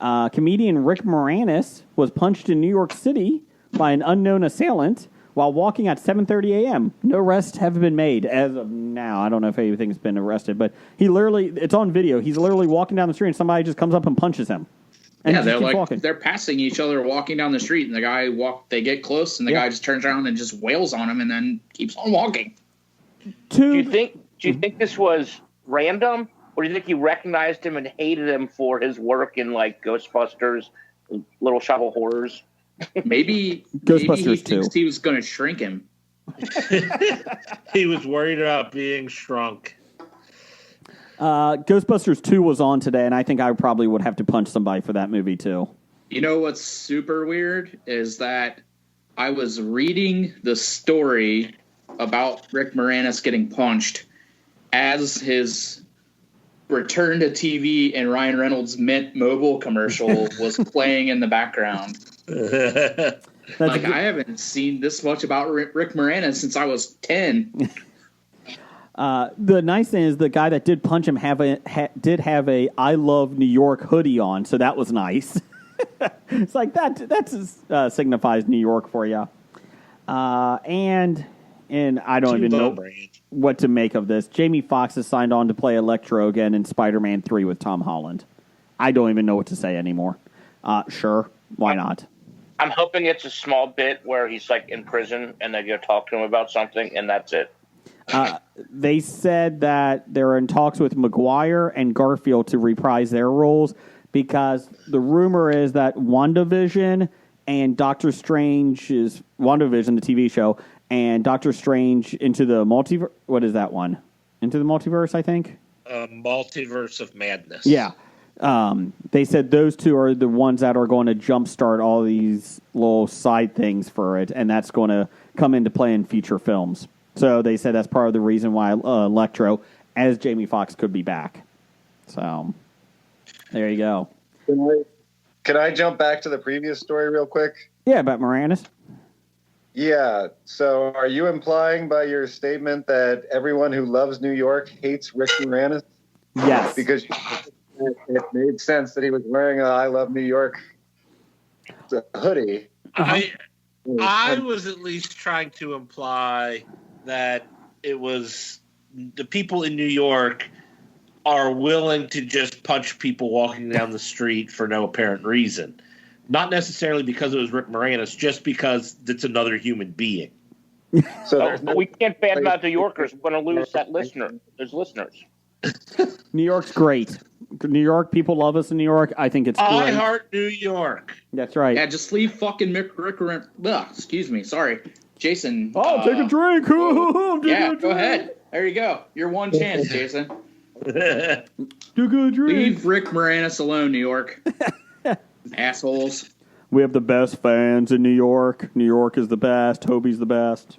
Comedian Rick Moranis was punched in New York City by an unknown assailant while walking at 7:30 a.m. No arrests have been made as of now. I don't know if anything's been arrested, but it's on video. He's literally walking down the street and somebody just comes up and punches him. And Yeah, he just keeps walking. they're passing each other walking down the street, and the guy they get close, and the guy just turns around and just wails on him, and then keeps on walking. Do you think this was random, or do you think he recognized him and hated him for his work in like Ghostbusters, Little Shop of Horrors? Maybe Ghostbusters he thinks 2. he was going to shrink him. He was worried about being shrunk. Ghostbusters 2 was on today, and I think I probably would have to punch somebody for that movie, too. You know what's super weird is that I was reading the story about Rick Moranis getting punched as his return to TV and Ryan Reynolds Mint Mobile commercial was playing in the background. Like, I haven't seen this much about Rick Moranis since I was 10. The nice thing is the guy that did punch him did have a I Love New York hoodie on, so that was nice. It's like that signifies New York for you. And I don't even know what to make of this. Jamie Foxx has signed on to play Electro again in Spider-Man 3 with Tom Holland. I don't even know what to say anymore. Sure, why not? I'm hoping it's a small bit where he's like in prison and they go talk to him about something, and that's it. They said that they're in talks with Maguire and Garfield to reprise their roles because the rumor is that WandaVision and Doctor Strange is WandaVision, the TV show, and Doctor Strange Into the Multiverse. What is that one? Into the Multiverse, I think? Multiverse of Madness. Yeah. They said those two are the ones that are going to jumpstart all these little side things for it, and that's going to come into play in future films. So they said that's part of the reason why Electro, as Jamie Foxx, could be back. So there you go. Can I jump back to the previous story real quick? Yeah, about Moranis. Yeah. So are you implying by your statement that everyone who loves New York hates Rick Moranis? Yes. Because it made sense that he was wearing a I Love New York hoodie. I was at least trying to imply that it was the people in New York are willing to just punch people walking down the street for no apparent reason. Not necessarily because it was Rick Moranis, just because it's another human being. So But we can't badmouth New Yorkers. We're going to lose that listener. There's listeners. New York's great. New York, people love us in New York. I think it's great. I heart New York. That's right. Yeah, just leave fucking excuse me, sorry. Jason. Oh, take a drink. Yeah, go ahead. There you go. Your one chance, Jason. Take a drink. Leave Rick Moranis alone, New York. Assholes. We have the best fans in New York. New York is the best. Hobie's the best.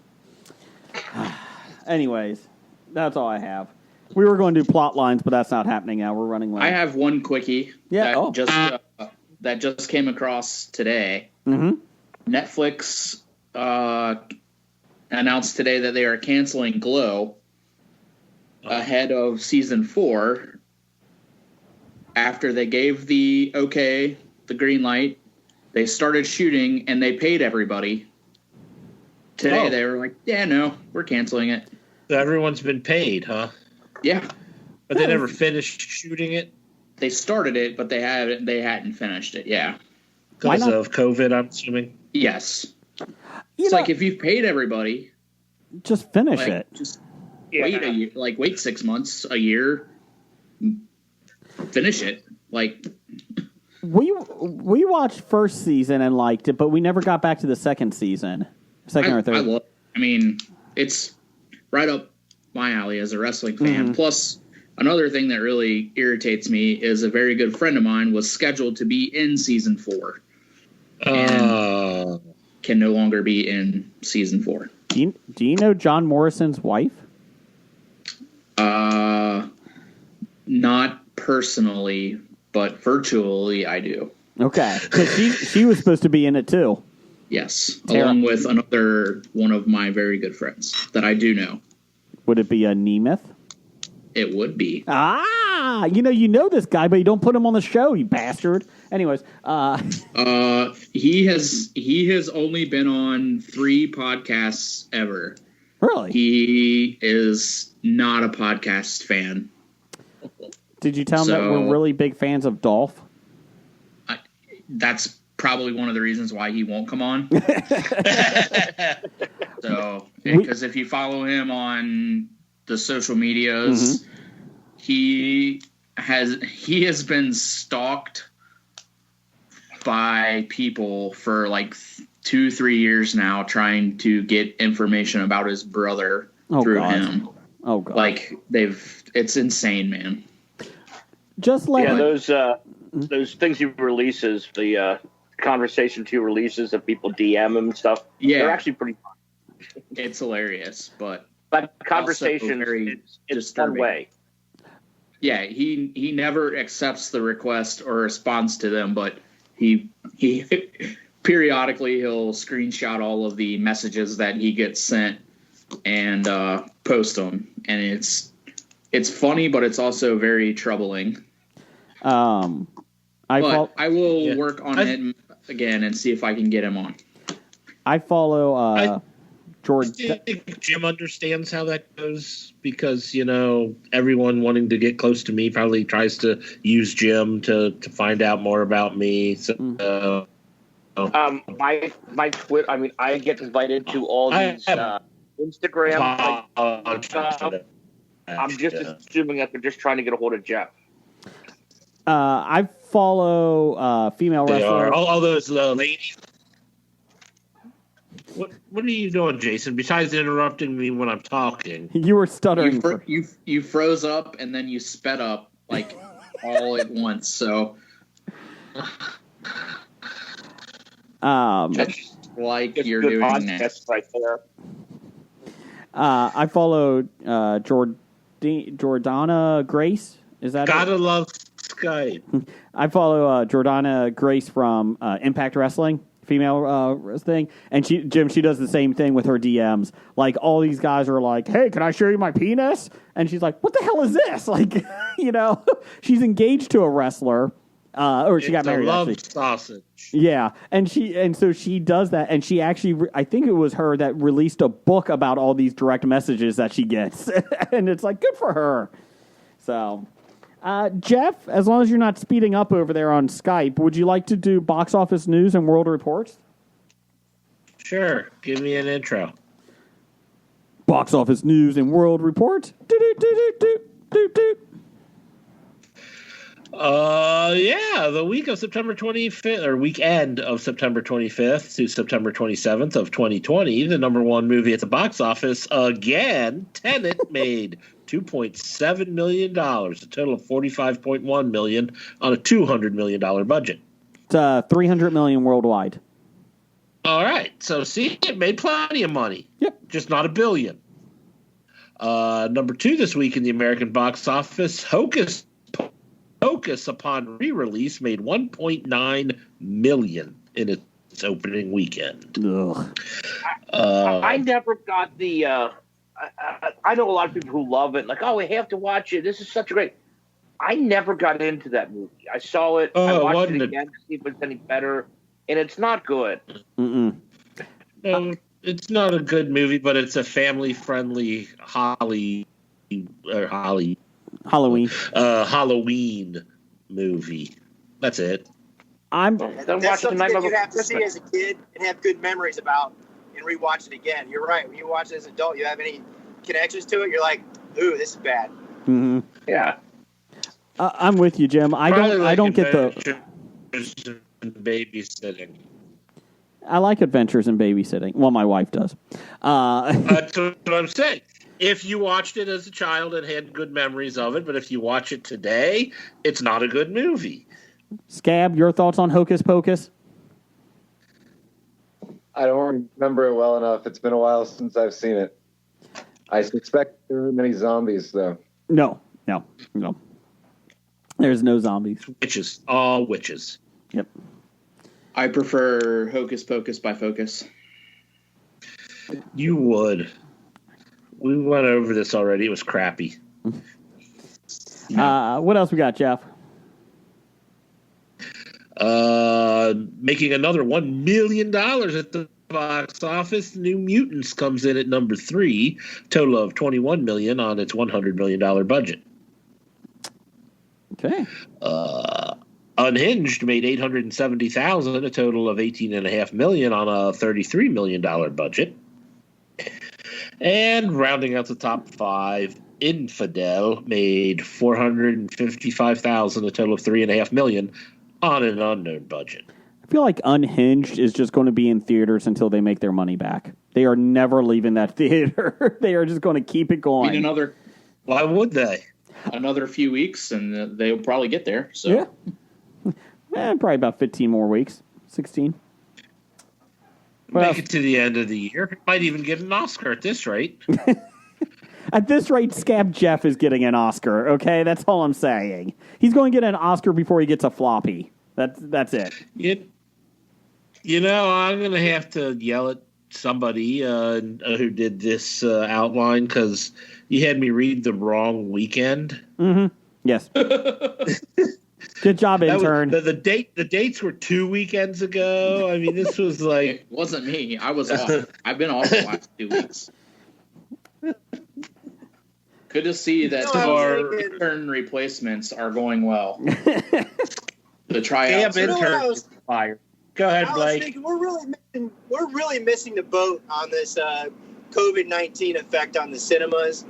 Anyways, that's all I have. We were going to do plot lines, but that's not happening now. We're running late. I have one quickie that just came across today. Mm-hmm. Netflix announced today that they are canceling Glow ahead of season 4 after they gave the green light. They started shooting and they paid everybody. Today they were like, yeah, no, we're canceling it. So everyone's been paid, huh? Yeah. But they never finished shooting it? They started it, but they hadn't finished it, yeah. Because of COVID, I'm assuming? Yes. It's like if you've paid everybody, just finish it. Just wait a year, wait 6 months, a year, finish it. We watched first season and liked it, but we never got back to the second season, second or third. I mean, it's right up my alley as a wrestling fan. Mm-hmm. Plus, another thing that really irritates me is a very good friend of mine was scheduled to be in season 4. And can no longer be in season 4. Do you know John Morrison's wife? Not personally, but virtually I do. Okay, because she was supposed to be in it too. Yes, Tara. along with another one of my very good friends that I do know. Would it be a Nemeth? It would be. Ah, you know this guy, but you don't put him on the show, you bastard. Anyways, he has only been on 3 podcasts ever. Really? He is not a podcast fan. Did you tell him that we're really big fans of Dolph? That's probably one of the reasons why he won't come on. So, because if you follow him on the social medias, he has been stalked by people for like 2-3 years now, trying to get information about his brother through him. Oh god! Like it's insane, man. Just like those things he releases, the conversation he releases that people DM him and stuff. Yeah, they're actually pretty fun. It's hilarious, but conversation it's one way. Yeah, he never accepts the request or responds to them, but he periodically he'll screenshot all of the messages that he gets sent and post them, and it's funny, but it's also very troubling. I will work on him again and see if I can get him on. I follow George. I think Jim understands how that goes because, everyone wanting to get close to me probably tries to use Jim to find out more about me. So, my Twitter, I mean, I get invited to all these Instagram. I'm just assuming that they're just trying to get a hold of Jeff. I follow female wrestlers. All those ladies. What are you doing, Jason? Besides interrupting me when I'm talking, you were stuttering. You froze up and then you sped up like all at once. So, just like it's you're good doing that right there. I follow Jordana Grace. Is that gotta love Skype? I follow Jordana Grace from Impact Wrestling, female thing, and she does the same thing with her DMs. Like all these guys are like, "Hey, can I show you my penis?" And she's like, "What the hell is this?" Like, she's engaged to a wrestler, or she got married. Love actually. Sausage. Yeah, and so she does that, and she actually, I think it was her that released a book about all these direct messages that she gets, and it's like good for her. So. Jeff, as long as you're not speeding up over there on Skype, would you like to do box office news and world reports? Sure. Give me an intro. Box office news and world report. The week of September 25th, or weekend of September 25th to September 27th of 2020, the number one movie at the box office again, Tenet, made $2.7 million, a total of $45.1 million on a $200 million budget. It's $300 million worldwide. All right, so see, it made plenty of money. Yep, just not $1 billion. Number 2 this week in the American box office, Hocus upon re-release made $1.9 million in its opening weekend. I never got the. I know a lot of people who love it, like, oh, we have to watch it. This is such a great. I never got into that movie. I saw it. I watched it again to see if it's any better, and it's not good. Mm-mm. No, it's not a good movie, but it's a family-friendly Halloween movie. That's it. That's something that you have to see as a kid and have good memories about and rewatch it again. You're right. When you watch it as an adult, you have any connections to it, you're like, ooh, this is bad. Mm-hmm. Yeah. I'm with you, Jim. I don't get the in Babysitting. I like Adventures in Babysitting. Well, my wife does. That's what I'm saying. If you watched it as a child and had good memories of it, but if you watch it today, it's not a good movie. Scab, your thoughts on Hocus Pocus? I don't remember it well enough. It's been a while since I've seen it. I suspect there are many zombies, though. No. There's no zombies. Witches. All witches. Yep. I prefer Hocus Pocus by Focus. You would. We went over this already. It was crappy. What else we got, Jeff? Making another $1 million at the box office. New Mutants comes in at number 3, total of $21 million on its $100 million budget. Okay. Unhinged made $870,000, a total of $18.5 million on a $33 million budget. And rounding out the top 5, Infidel made $455,000, a total of $3.5 million on an unknown budget. I feel like Unhinged is just going to be in theaters until they make their money back. They are never leaving that theater. They are just going to keep it going. Why would they? Another few weeks, and they'll probably get there. So. Yeah. Probably about 15 more weeks. 16. Make it to the end of the year. Might even get an Oscar at this rate. At this rate, Scab Jeff is getting an Oscar, okay? That's all I'm saying. He's going to get an Oscar before he gets a floppy. That's it. You know, I'm going to have to yell at somebody who did this outline because you had me read the wrong weekend. Mm-hmm. Yes. Good job, intern. The dates were 2 weekends ago. I mean, this was like... It wasn't me. I was off. I've been off the last 2 weeks. Good to see that our intern replacements are going well. The tryouts. Intern is fired. Go ahead, Blake. Thinking, we're really missing the boat on this COVID-19 effect on the cinemas.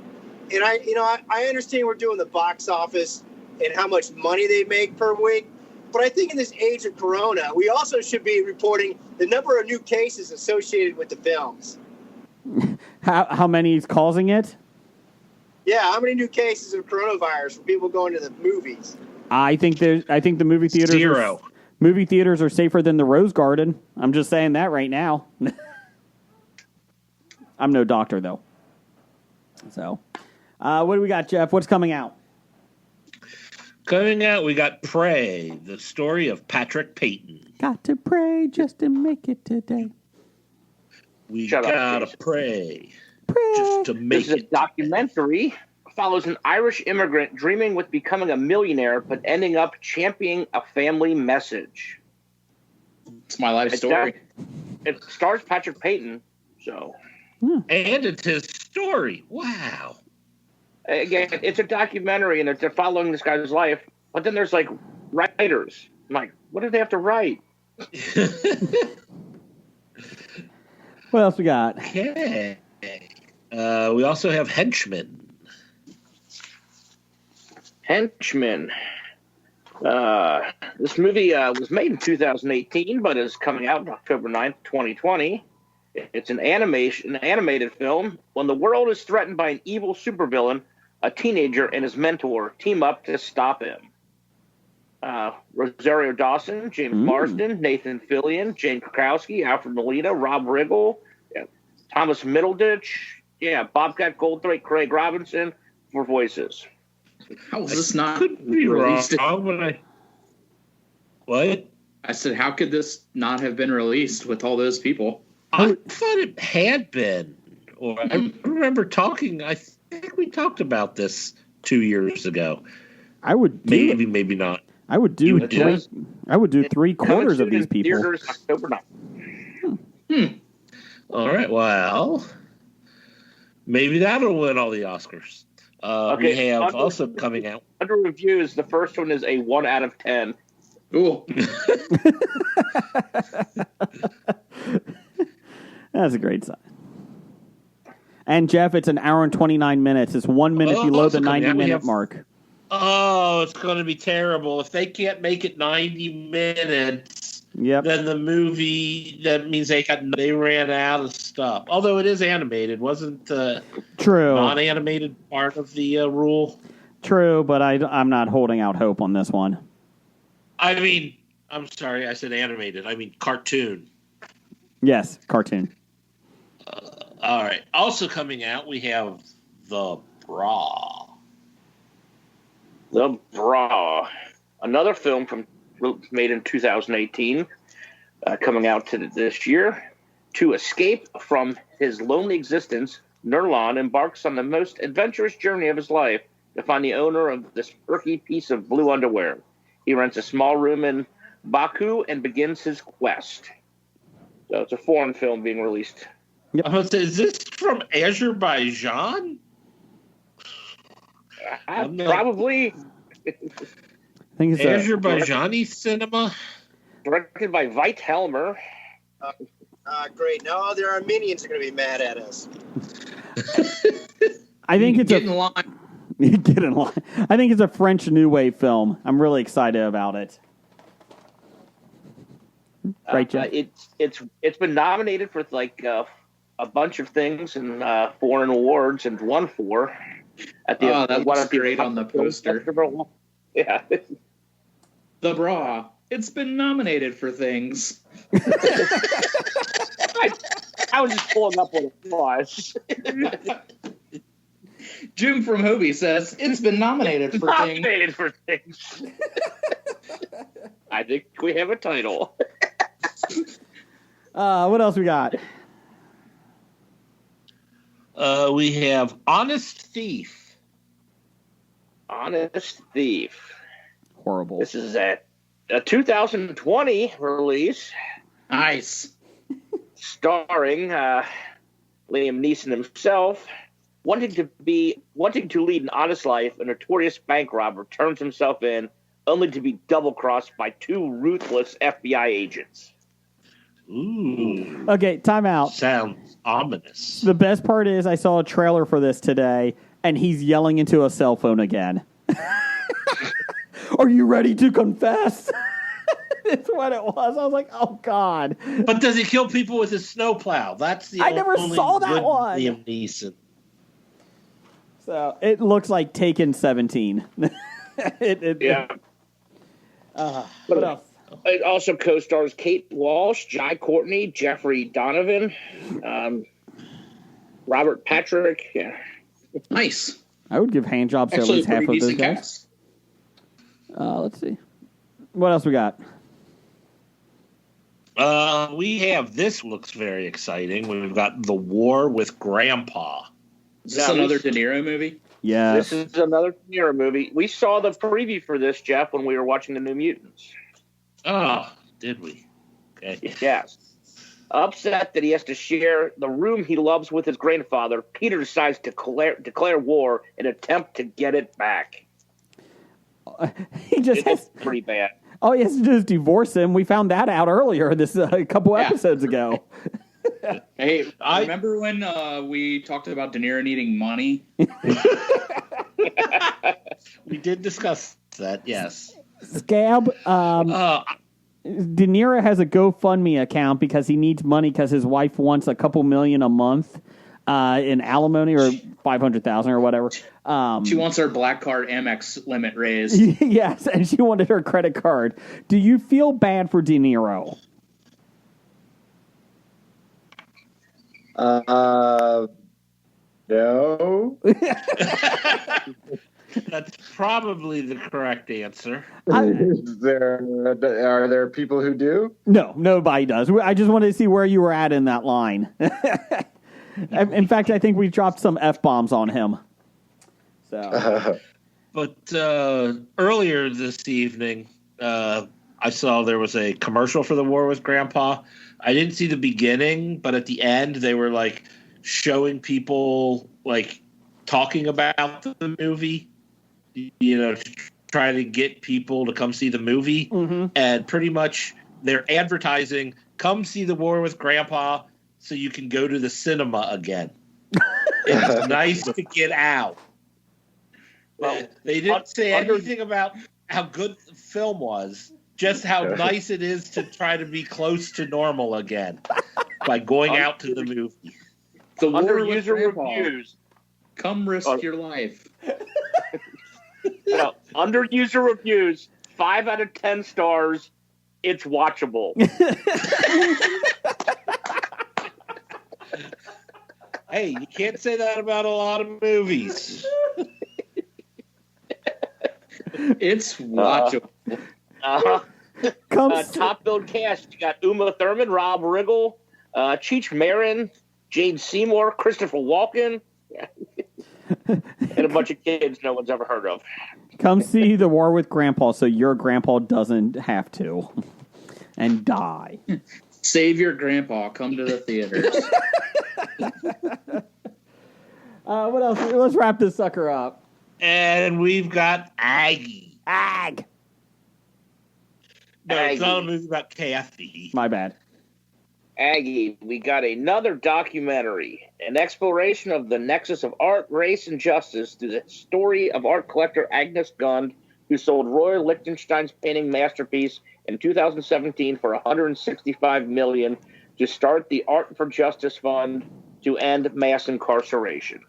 And I understand we're doing the box office and how much money they make per week. But I think in this age of Corona, we also should be reporting the number of new cases associated with the films. How many is causing it? Yeah, how many new cases of coronavirus for people going to the movies? I think the movie theaters 0. Movie theaters are safer than the Rose Garden. I'm just saying that right now. I'm no doctor though. So, what do we got, Jeff? What's coming out? Coming out, we got Prey, the story of Patrick Payton. Got to pray just to make it today. We gotta pray just to make it. This is a documentary. Follows an Irish immigrant dreaming with becoming a millionaire, but ending up championing a family message. It's my life story. It stars Patrick Payton, so. And it's his story. Wow. Again, it's a documentary, and they're following this guy's life. But then there's like writers. I'm like, what do they have to write? What else we got? Okay. We also have Henchmen. This movie was made in 2018, but is coming out on October 9th, 2020. It's an animated film. When the world is threatened by an evil supervillain, a teenager and his mentor team up to stop him. Rosario Dawson, James Marsden, Nathan Fillion, Jane Krakowski, Alfred Molina, Rob Riggle, Thomas Middleditch, Bobcat Goldthwait, Craig Robinson for voices. How is this not Could be released? What? I said, how could this not have been released with all those people? I thought it had been. Or I remember talking. I think we talked about this 2 years ago. I would maybe not. I would do. I would do 3/4 of these people. Theaters, October 9th. All right. Well, maybe that'll win all the Oscars. We have also coming out. Under reviews, the first one is a 1 out of 10. Ooh. That's a great sign. And Jeff, it's an hour and 29 minutes. It's 1 minute below the 90-minute mark. Oh, it's going to be terrible. If they can't make it 90 minutes, then the movie, that means they ran out of stuff. Although it is animated. Wasn't True. non-animated part of the rule? True, but I'm not holding out hope on this one. I mean, I'm sorry, I said animated. I mean cartoon. Yes, cartoon. All right. Also coming out, we have The Bra. The Bra. Another film made in 2018, coming out this year. To escape from his lonely existence, Nurlan embarks on the most adventurous journey of his life to find the owner of this perky piece of blue underwear. He rents a small room in Baku and begins his quest. So it's a foreign film being released. Yep. Is this from Azerbaijan? Probably. I think it's Azerbaijani cinema. Directed by Veit Helmer. Great. No, the Armenians are going to be mad at us. I think it's Get in line. Get in line. I think it's a French New Wave film. I'm really excited about it. Right, Jeff? It's been nominated for a bunch of things and foreign awards and won 4 at the. That looks great on the poster. Festival. Yeah. The Bra. It's been nominated for things. I was just pulling up what it was. Jim from Hobie says it's been nominated for things. I think we have a title. What else we got? We have Honest Thief. Honest Thief. Horrible. This is a 2020 release. Nice. Starring Liam Neeson himself. Wanting to lead an honest life, a notorious bank robber turns himself in, only to be double-crossed by 2 ruthless FBI agents. Ooh. Okay, time out. Sounds ominous. The best part is I saw a trailer for this today, and he's yelling into a cell phone again. Are you ready to confess? That's what it was. I was like, oh, God. But does he kill people with his snowplow? That's the I never only saw that good one. Liam Neeson. So it looks like Taken 17. Yeah. What else? It also co-stars Kate Walsh, Jai Courtney, Jeffrey Donovan, Robert Patrick. Yeah. Nice. I would give hand jobs to at least half of those guys. Let's see. What else we got? We have, this looks very exciting. We've got The War with Grandpa. Is this another De Niro movie? Yeah. This is another De Niro movie. We saw the preview for this, Jeff, when we were watching The New Mutants. Oh, did we? Okay. Yes. Upset that he has to share the room he loves with his grandfather, Peter decides to declare war and attempt to get it back. He just It's pretty bad. Oh, he has to just divorce him. We found that out earlier this a couple episodes ago. Hey, remember when we talked about De Niro needing money? We did discuss that, yes. Scab, De Niro has a GoFundMe account because he needs money because his wife wants a couple million a month in alimony or $500,000 or whatever. She wants her black card Amex limit raised. Yes, and she wanted her credit card. Do you feel bad for De Niro? No. That's probably the correct answer. Are there people who do? No, nobody does. I just wanted to see where you were at in that line. In fact, I think we dropped some F-bombs on him. So, But earlier this evening, I saw there was a commercial for The War with Grandpa. I didn't see the beginning, but at the end, they were like showing people like talking about the movie, you know, trying to get people to come see the movie. Mm-hmm. And pretty much they're advertising, come see The War with Grandpa so you can go to the cinema again. It's nice to get out. Well, They didn't say under- anything about how good the film was, just how nice it is to try to be close to normal again by going out to the movie. The War under with user Grandpa. reviews, Come risk your life. under user reviews, 5 out of 10 stars. It's watchable. Hey, you can't say that about a lot of movies. It's watchable. Top billed cast. You got Uma Thurman, Rob Riggle, Cheech Marin, Jane Seymour, Christopher Walken, and a bunch of kids no one's ever heard of. Come see The War with Grandpa so your grandpa doesn't have to and die. Save your grandpa. Come to the theaters. What else? Let's wrap this sucker up. And we've got Aggie. Ag. No, it's not a Aggie. movie about Kathy. My bad. Aggie, we got another documentary, an exploration of the nexus of art, race, and justice through the story of art collector Agnes Gund, who sold Roy Lichtenstein's painting masterpiece in 2017 for $165 million to start the Art for Justice Fund to end mass incarceration.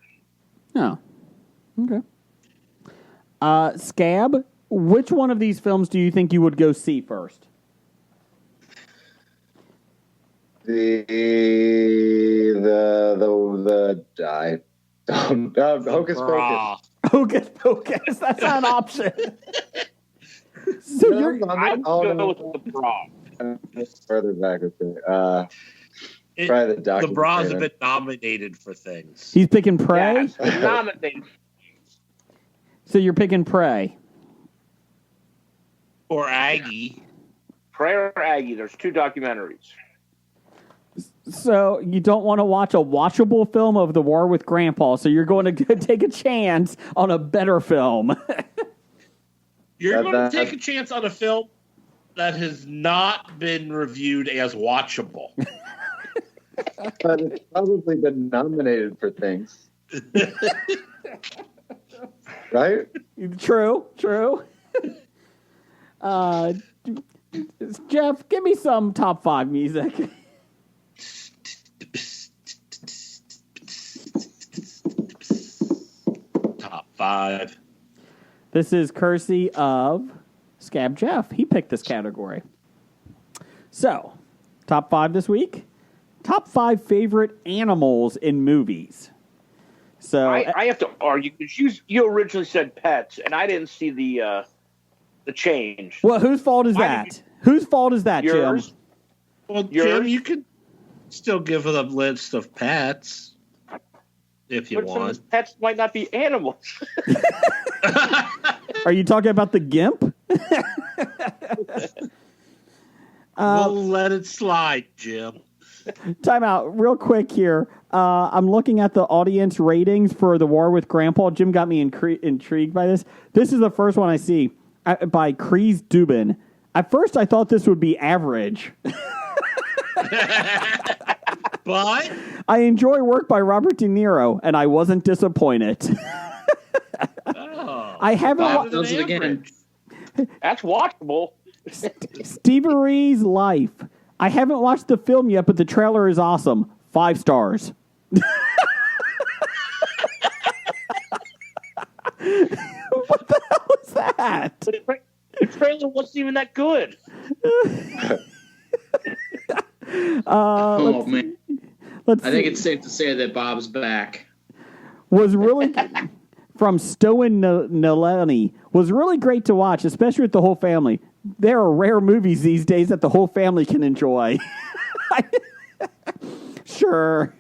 Oh. Okay. Scab, which one of these films do you think you would go see first? The I don't Hocus Pocus. Bra. Hocus Pocus. That's not an option. So you're I'd go with the bra. Further back with it. It- Probably the The documentary. Bras have been nominated for things. he's picking Prey. Yeah, nominated. So you're picking Prey. Or Aggie. Prayer or Aggie, there's 2 documentaries. So you don't want to watch a watchable film of The War with Grandpa, so you're going to take a chance on a better film. You're That- going to that- take a chance on a film that has not been reviewed as watchable. But it's probably been nominated for things. Right? True. Jeff, give me some top 5 music. Top 5. This is courtesy of Scab Jeff. He picked this category. So, top 5 this week. Top 5 favorite animals in movies. So I have to argue because you originally said pets, and I didn't see the change. well, whose fault is Why that? did Whose fault is that, Yours? Jim? Well, Jim, Yours? you could still give a list of pets if you But some of those want. pets might not be animals. Are you talking about the GIMP? We'll let it slide, Jim. Time out real quick here. I'm looking at the audience ratings for The War with Grandpa. Jim got me intrigued by this. This is the first one I see by Kreese Dubin. At first, I thought this would be average. But I enjoy work by Robert De Niro, and I wasn't disappointed. oh, I haven't better wa- than does it again. average. That's watchable. Stevie Ree's Life. I haven't watched the film yet, but the trailer is awesome. 5 stars. What the hell is that? But the trailer wasn't even that good. Oh man, Let's I think see. it's safe to say that Bob's back. Was really from Stoen Nalani was really great to watch, especially with the whole family. There are rare movies these days that the whole family can enjoy. Sure.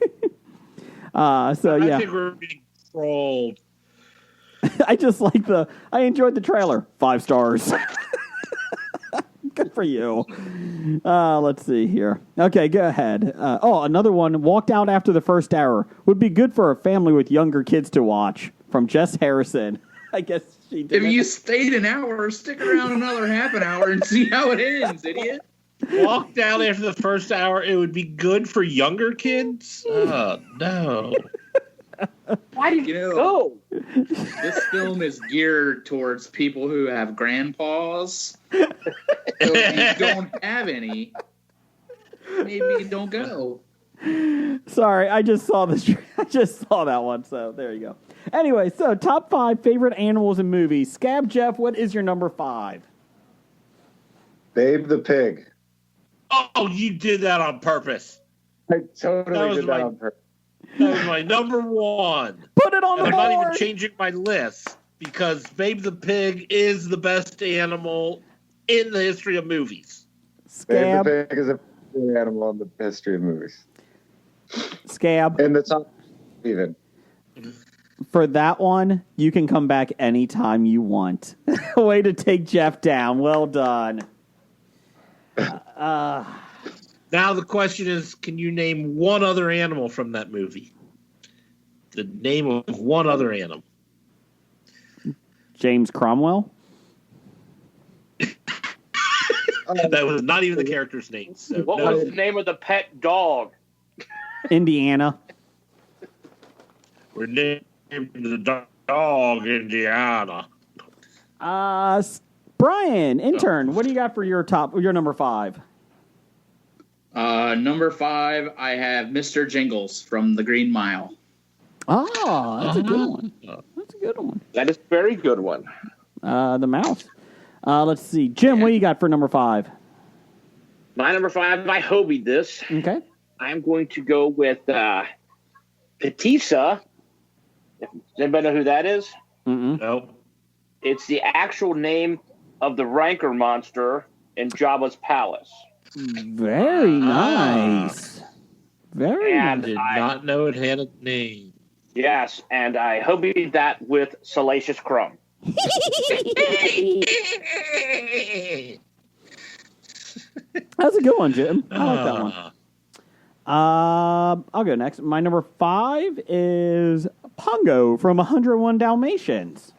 So I yeah, think we're being trolled. I enjoyed the trailer. 5 stars. Good for you. Let's see here. Okay, go ahead. Another one. Walked out after the first hour. Would be good for a family with younger kids to watch. From Jess Harrison. I guess she did. If you stayed an hour, stick around another half an hour and see how it ends, idiot. Walked out after the first hour. It would be good for younger kids. Oh no! Why Why did you go? This film is geared towards people who have grandpas. So if you don't have any, maybe don't go. Sorry, I just saw this. I just saw that one, so there you go. Anyway, so top 5 favorite animals in movies. Scab Jeff, what is your number 5? Babe the pig. Oh, you did that on purpose. I totally did that on purpose. That was my number 1. Put it on And the I'm not even board. changing my list because Babe the Pig is the best animal in the history of movies. Babe Scab, the pig is a favorite animal in the history of movies. Scab. In the top, even. For that one, you can come back anytime you want. Way to take Jeff down. Well done. Now the question is, can you name one other animal from that movie? The name of one other animal. James Cromwell. That was not even the character's name. So What no. was the name of the pet dog? Indiana. We're named the dog Indiana. Brian, intern, what do you got for your number 5? Number 5, I have Mr. Jingles from The Green Mile. Oh, that's a good one. That's a good one. That is a very good one. The mouse. Let's see. Jim, what do you got for number 5? My number 5, I hobied this. Okay. I'm going to go with Petisa. Does anybody know who that is? No. It's the actual name of the rancor monster in Jabba's palace. Very nice. Very And nice. Did not know it had a name. Yes, and I hobied that with Salacious Crumb. That's a good one, Jim. I like that one. I'll go next. My number 5 is Pongo from 101 Dalmatians.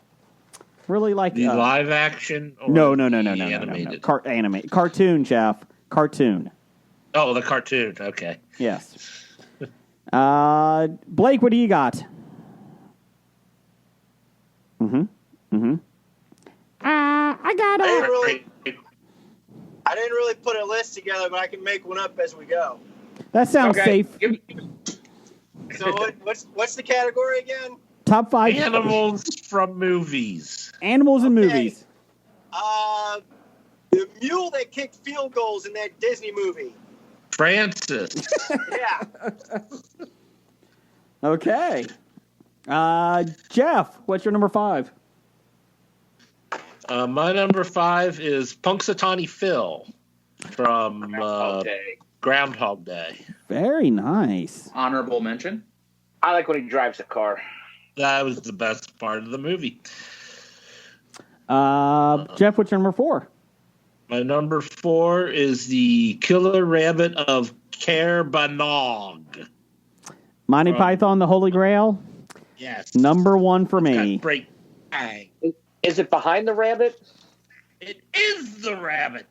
Really like The live action or No. animated? Cartoon, Jeff. Cartoon. Oh, the cartoon. Okay. Yes. Blake, what do you got? I got I didn't really put a list together, but I can make one up as we go. That sounds safe. So what's the category again? Top 5 Animals from movies. animals in Okay. movies. The mule that kicked field goals in that Disney movie. Francis. Yeah. Okay. Jeff, what's your number 5? My number 5 is Punxsutawney Phil from Groundhog Day. Very nice. Honorable mention. I like when he drives the car. That was the best part of the movie. Jeff, what's your number 4? My number 4 is the Killer Rabbit of Caerbannog. Monty Python, the Holy Grail. Yes. Number 1 for me. Got great bang. Is it behind the rabbit? It is the rabbit.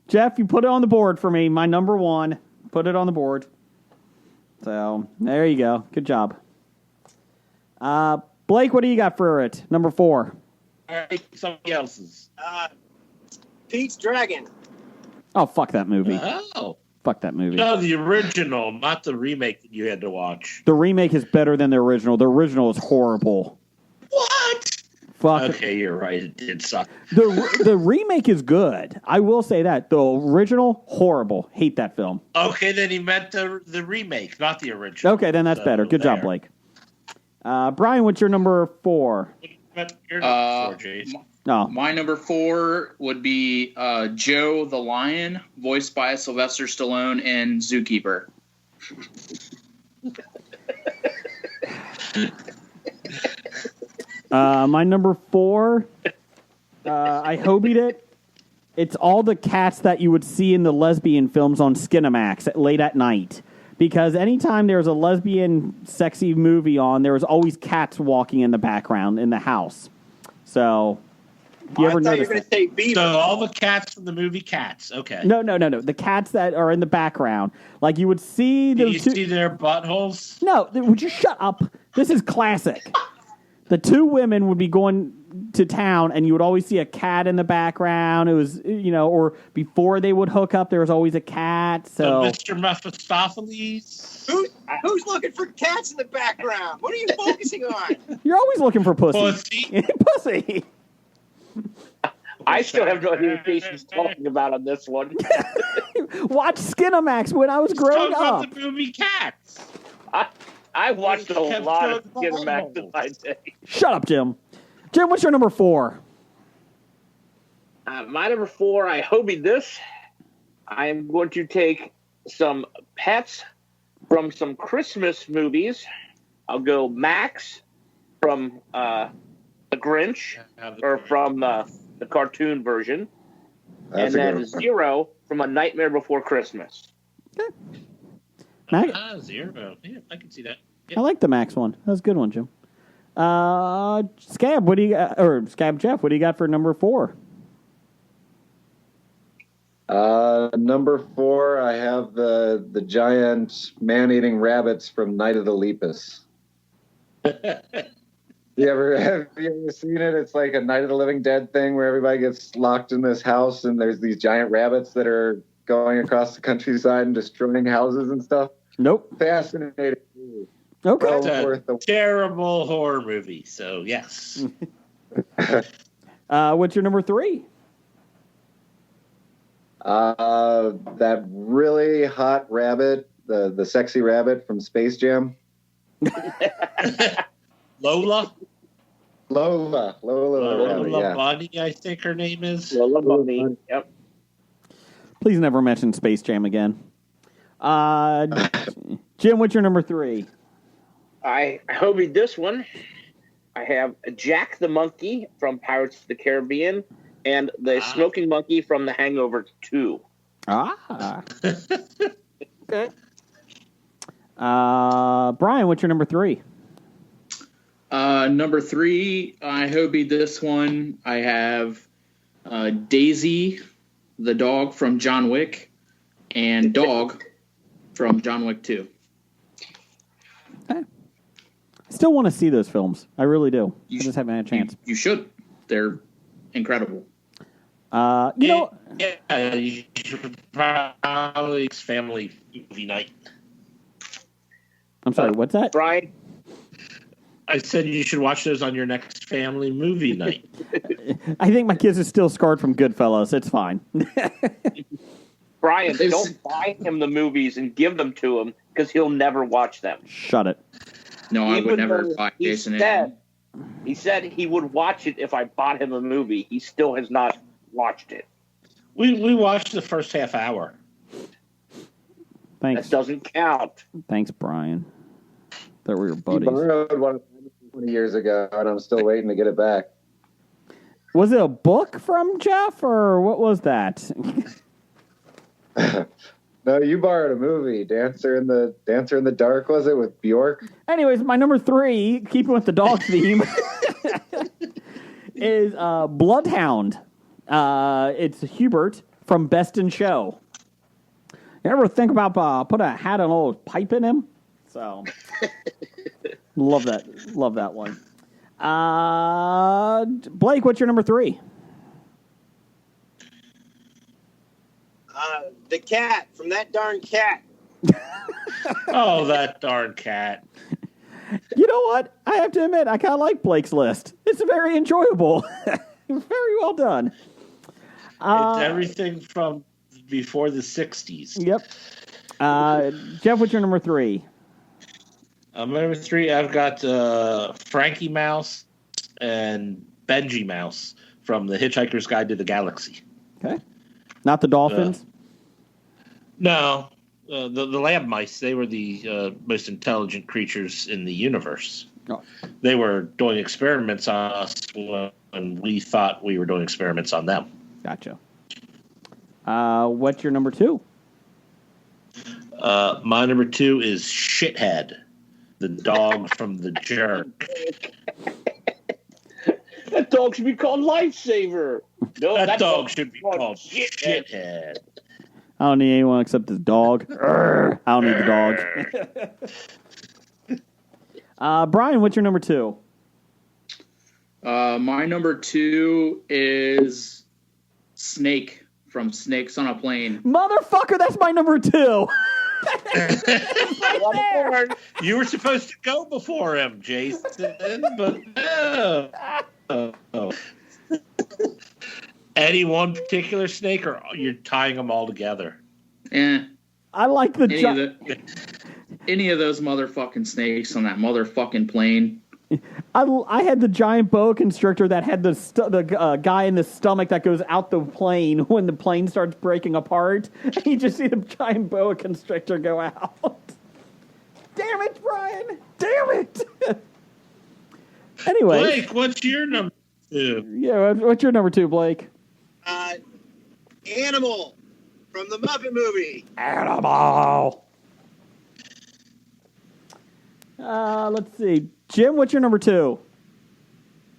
Jeff, you put it on the board for me. My number 1. Put it on the board. So, there you go. Good job. Blake, what do you got for it? Number 4. All right, somebody else's. Pete's Dragon. Oh, fuck that movie. Oh. Fuck that movie. No, the original, not the remake that you had to watch. The remake is better than the original. The original is horrible. What? Fuck. Okay, you're right. It did suck. The remake is good. I will say that. The original, horrible. Hate that film. Okay, then he meant the remake, not the original. Okay, then that's So, better. Good job, there. Blake. Brian, what's your number 4? You're number 4, Jason. No. My number 4 would be Joe the Lion, voiced by Sylvester Stallone in Zookeeper. My number 4, I hobied it. It's all the cats that you would see in the lesbian films on Skinamax late at night. Because anytime there was a lesbian sexy movie on, there was always cats walking in the background in the house. So, You I ever thought you notice were going that? to say beaver. So all the cats from the movie Cats. Okay. No. The cats that are in the background. Like you would see Do the you two. see their buttholes? No, would you shut up? This is classic. The two women would be going to town, and you would always see a cat in the background. It was, or before they would hook up, there was always a cat. So Mr. Mephistopheles. Who's looking for cats in the background? What are you focusing on? you're always looking for pussy. Pussy. Pussy. I still have no idea what she's talking about on this one. Watch Skinamax when I was growing Talk up. about the movie Cats. I watched a Kept lot of showing Skinamax in buttholes. my day. Shut up, Jim. Jim, what's your number 4? My number 4, I Hobie this. I am going to take some pets from some Christmas movies. I'll go Max from The Grinch, or from the cartoon version, That's and a then good one. Zero from A Nightmare Before Christmas. Max? Zero. Yeah, I can see that. I like the Max one. That was a good one, Jim. Scab, what do you got? Or Scab Jeff, what do you got for number 4? Number 4, I have the giant man-eating rabbits from Night of the Lepus. Have you ever seen it? It's like a Night of the Living Dead thing where everybody gets locked in this house and there's these giant rabbits that are going across the countryside and destroying houses and stuff. Nope. Fascinating movie. Okay. Well It's worth the terrible horror movie. So yes. What's your number 3? That really hot rabbit, the sexy rabbit from Space Jam. Lola. Lola rabbit, Lola yeah. Bunny, I think her name is. Lola Bunny. Yep. Please never mention Space Jam again. Jim, what's your number 3? I Hobie this one. I have Jack the Monkey from Pirates of the Caribbean and the Smoking Monkey from The Hangover 2. Okay. Brian, what's your number 3? Number 3, I Hobie this one. I have Daisy, the dog from John Wick, and Dog from John Wick 2. I still want to see those films. I really do. I just haven't had a chance. You should. They're incredible. You know, Yeah, you should probably family movie night. I'm sorry, what's that? Brian, I said you should watch those on your next family movie night. I think my kids are still scarred from Goodfellas. It's fine. Brian, They've don't buy him the movies and give them to him because he'll never watch them. Shut it. No, I would Even never though buy he Jason. He said he would watch it if I bought him a movie. He still has not watched it. We watched the first half hour. Thanks. That doesn't count. Thanks, Brian. That were your He buddies. borrowed one 20 years ago, and I'm still waiting to get it back. Was it a book from Jeff, or what was that? No, you borrowed a movie, Dancer in the Dark, was it, with Bjork? Anyways, my number 3, keeping with the dog theme, is Bloodhound. It's Hubert from Best in Show. You ever think about put a hat and a little pipe in him? So, love that one. Blake, what's your number 3? The cat from That Darn Cat. Oh, that darn cat. You know what? I have to admit, I kind of like Blake's list. It's very enjoyable. Very well done. It's everything from before the 60s. Yep. Jeff, what's your number 3? Number 3, I've got Frankie Mouse and Benji Mouse from The Hitchhiker's Guide to the Galaxy. Okay. Not the Dolphins? No, the lab mice, they were the most intelligent creatures in the universe. Oh. They were doing experiments on us when we thought we were doing experiments on them. Gotcha. What's your number 2? My number 2 is Shithead, the dog from The Jerk. That dog should be called Lifesaver. No, That dog should be called Shithead. I don't need anyone except this dog. I don't need the dog. Brian, what's your number 2? My number 2 is Snake from Snakes on a Plane. Motherfucker, that's my number 2. You were supposed to go before him, Jason, but no. Oh. Any one particular snake, or you're tying them all together? I like the any of those motherfucking snakes on that motherfucking plane. I had the giant boa constrictor that had the guy in the stomach that goes out the plane when the plane starts breaking apart. And you just see the giant boa constrictor go out. Damn it, Brian! Damn it! Anyway, Blake, what's your number 2? Yeah, what's your number 2, Blake? Animal from the Muppet movie. Animal. Let's see. Jim, what's your number 2?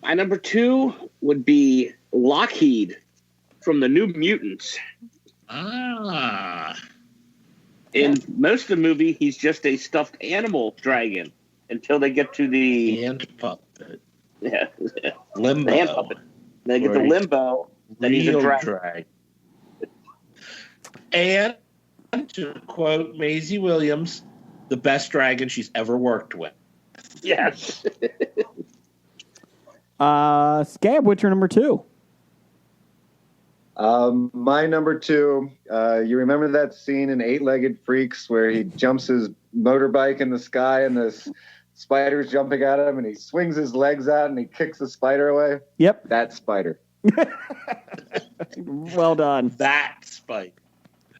My number 2 would be Lockheed from the New Mutants. In most of the movie, he's just a stuffed animal dragon until they get to the hand puppet. Yeah, Limbo. The hand puppet. They get to Limbo. Then he's a dragon. And to quote Maisie Williams, the best dragon she's ever worked with. Yes. Scab, what's your number 2? My number 2, you remember that scene in Eight-Legged Freaks where he jumps his motorbike in the sky and this spider's jumping at him and he swings his legs out and he kicks the spider away? Yep. That spider. Well done. That spider.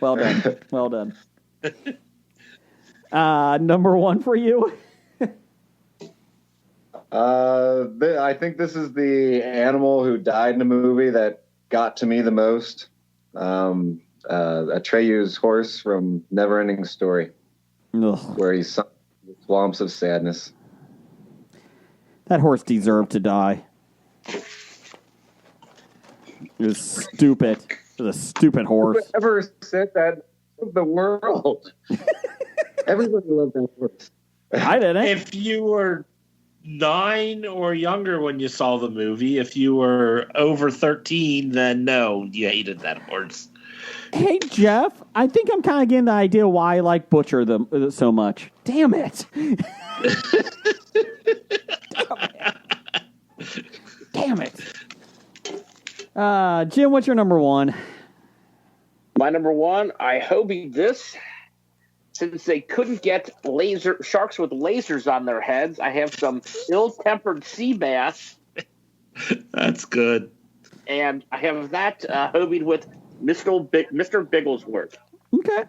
Well done. Well done. Number 1 for you? I think this is the animal who died in the movie that got to me the most. Atreyu's horse from Neverending Story, where he's sunk in the swamps of sadness. That horse deserved to die. It was stupid. It was a stupid horse. Whoever said that of the world? Everybody loved that horse. I didn't. If you were 9 or younger when you saw the movie, if you were over 13, then no, you hated that horse. Hey, Jeff, I think I'm kind of getting the idea why I like Butcher so much. Damn it. Damn it. Jim, what's your number 1? My number 1, I Hobie this. Since they couldn't get sharks with lasers on their heads, I have some ill-tempered sea bass. That's good. And I have that Hobie with Mr. Bigglesworth. Okay.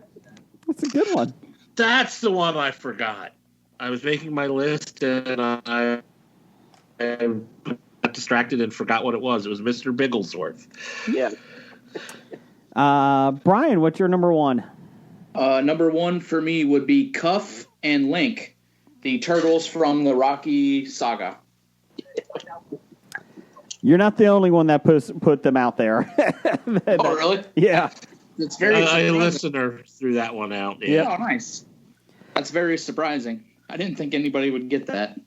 That's a good one. That's the one I forgot. I was making my list and I got distracted and forgot what it was. It was Mr. Bigglesworth. Yeah. Brian, what's your number 1? Number 1 for me would be Cuff and Link, the turtles from the Rocky saga. You're not the only one that put them out there. Oh, really? Yeah. It's very a listener threw that one out. Yeah. Oh, nice. That's very surprising. I didn't think anybody would get that.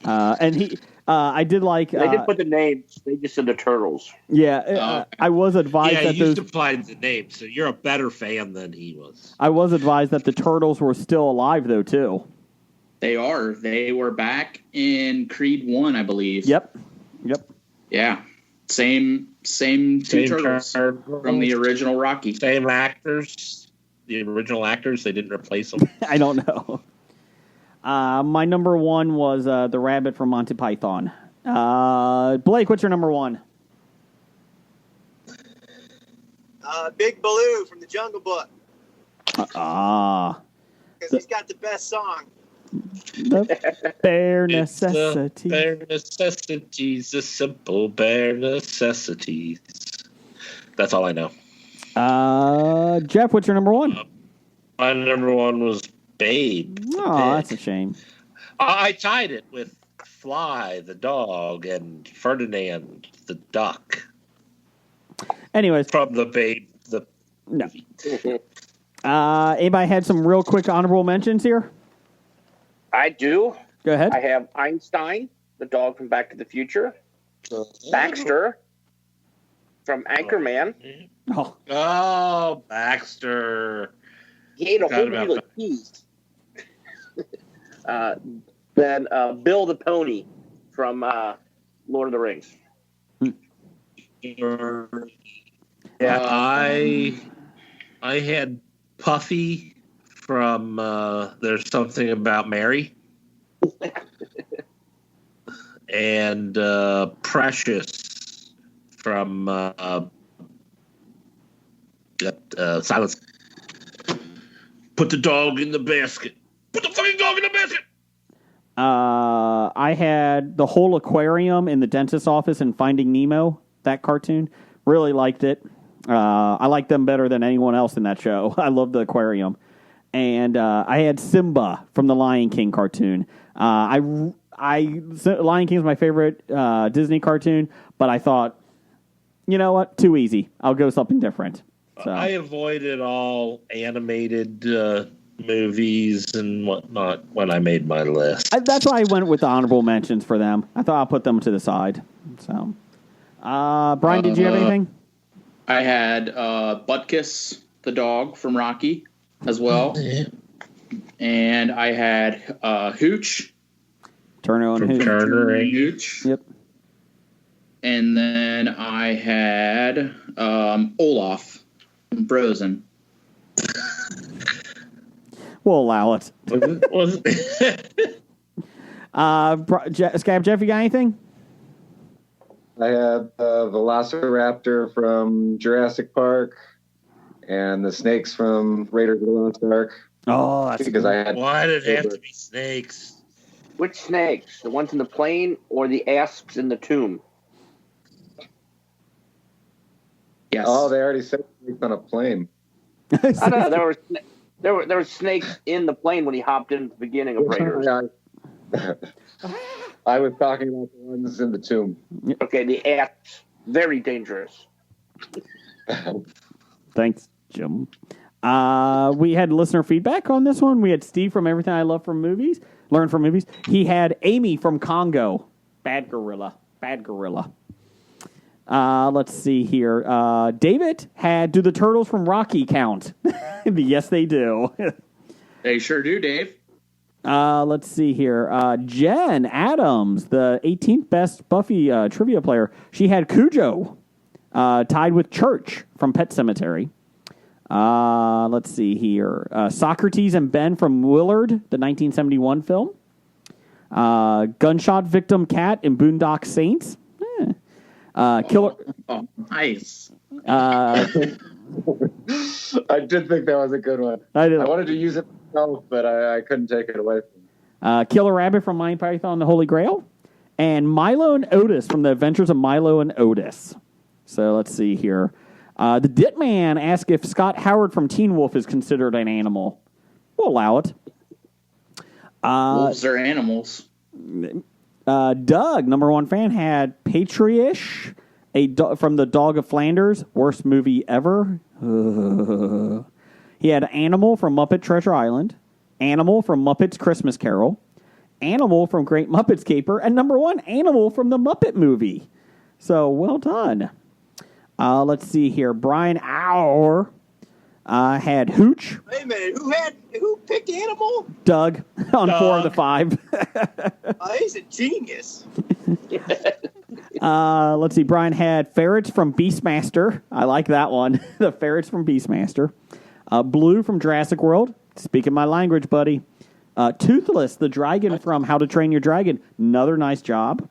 And I did like. They didn't put the names. They just said the turtles. Yeah, okay. I was advised that you those. supplied the names, so you're a better fan than he was. I was advised that the turtles were still alive, though, too. They are. They were back in Creed 1, I believe. Yep. Yeah. Same two turtles from the original Rocky. Same actors. The original actors. They didn't replace them. I don't know. My number 1 was the rabbit from Monty Python. Blake, what's your number 1? Big Baloo from the Jungle Book. Because he's got the best song. The bare necessities. Bare necessities, the simple bare necessities. That's all I know. Jeff, what's your number 1? My number 1 was Babe. Oh, that's a shame. I tied it with Fly the dog and Ferdinand the duck Anyways, from the Babe the no. movie. Anybody had some real quick honorable mentions here? I do. Go ahead. I have Einstein, the dog from Back to the Future. Baxter from Anchorman. Oh, Baxter. He ate a Forgot whole about deal of cheese. Then Bill the Pony from Lord of the Rings. Yeah, I had Puffy from There's Something About Mary. And Precious from Silence. Put the dog in the basket. Put the fucking dog in the basket. I had the whole aquarium in the dentist's office in Finding Nemo, that cartoon. Really liked it. I liked them better than anyone else in that show. I love the aquarium. And I had Simba from the Lion King cartoon. Lion King is my favorite Disney cartoon, but I thought, you know what? Too easy. I'll go something different. So. I avoided all animated movies and whatnot when I made my list. That's why I went with the honorable mentions for them. I thought I'll put them to the side. So, Brian, did you have anything? I had Butkus, the dog from Rocky, as well. And I had Hooch. Turner and Hooch. Turner and Hooch. Yep. And then I had Olaf from Frozen. We'll allow it. Was Scab Jeff, you got anything? I have Velociraptor from Jurassic Park and the snakes from Raiders of the Lost Ark. Oh, that's because I had. Why did it have to be snakes? Which snakes? The ones in the plane or the asps in the tomb? Yes. Oh, they already said snakes on a plane. I don't know. There were snakes in the plane when he hopped in at the beginning of Raiders. I was talking about the ones in the tomb. Okay, the asps, very dangerous. Thanks, Jim. We had listener feedback on this one. We had Steve from Everything I Love from Movies, Learn from Movies. He had Amy from Congo. Bad gorilla. Let's see here. David had, do the turtles from Rocky count? Yes, they do. They sure do, Dave. Let's see here. Jen Adams, the 18th best Buffy trivia player. She had Cujo, tied with Church from Pet Sematary. Let's see here. Socrates and Ben from Willard, the 1971 film. Gunshot victim Cat in Boondock Saints. Killer. Oh, nice. I did think that was a good one. I wanted to use it myself, but I couldn't take it away from him. Killer Rabbit from Monty Python and the Holy Grail. And Milo and Otis from the Adventures of Milo and Otis. So let's see here. The Dit Man asked if Scott Howard from Teen Wolf is considered an animal. We'll allow it. Wolves are animals. Doug, number one fan, had Patriosh, from the Dog of Flanders, worst movie ever. He had Animal from Muppet Treasure Island, Animal from Muppets Christmas Carol, Animal from Great Muppets Caper, and number one, Animal from the Muppet Movie. So, well done. Let's see here. Brian Auer had Hooch. Wait a minute, who picked Animal? Doug on 4 of the 5. Oh, he's a genius. Let's see. Brian had Ferrets from Beastmaster. I like that one. The Ferrets from Beastmaster. Blue from Jurassic World. Speaking my language, buddy. Toothless, the dragon from How to Train Your Dragon. Another nice job.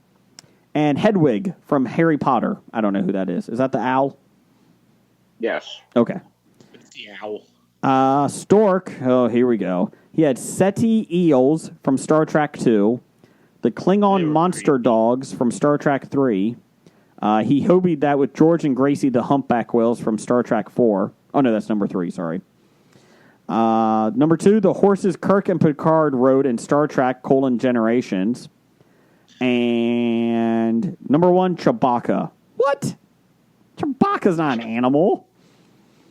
And Hedwig from Harry Potter. I don't know who that is. Is that the owl? Yes. Okay. It's the owl. Stork. Oh, here we go. He had Seti Eels from Star Trek 2. The Klingon Monster Dogs from Star Trek 3. He hobied that with George and Gracie the Humpback Whales from Star Trek 4. Oh, no, that's number 3, sorry. Number 2, the horses Kirk and Picard rode in Star Trek: Generations. And number 1, Chewbacca. What? Chewbacca's not an animal.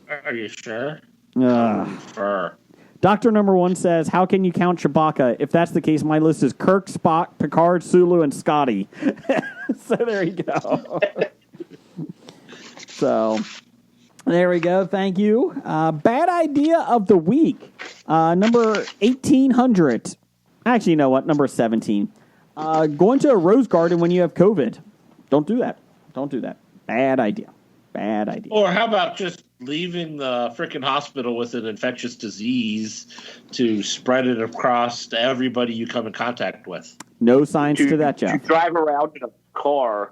Are you sure? Sure. Doctor number 1 says, how can you count Chewbacca? If that's the case, my list is Kirk, Spock, Picard, Sulu, and Scotty. So there you go. So there we go. Thank you. Bad idea of the week. Number 1800. Actually, you know what? Number 17. Going to a rose garden when you have COVID. Don't do that. Don't do that. Bad idea. Bad idea. Or how about just leaving the freaking hospital with an infectious disease to spread it across to everybody you come in contact with? No science to that, Jeff. To drive around in a car.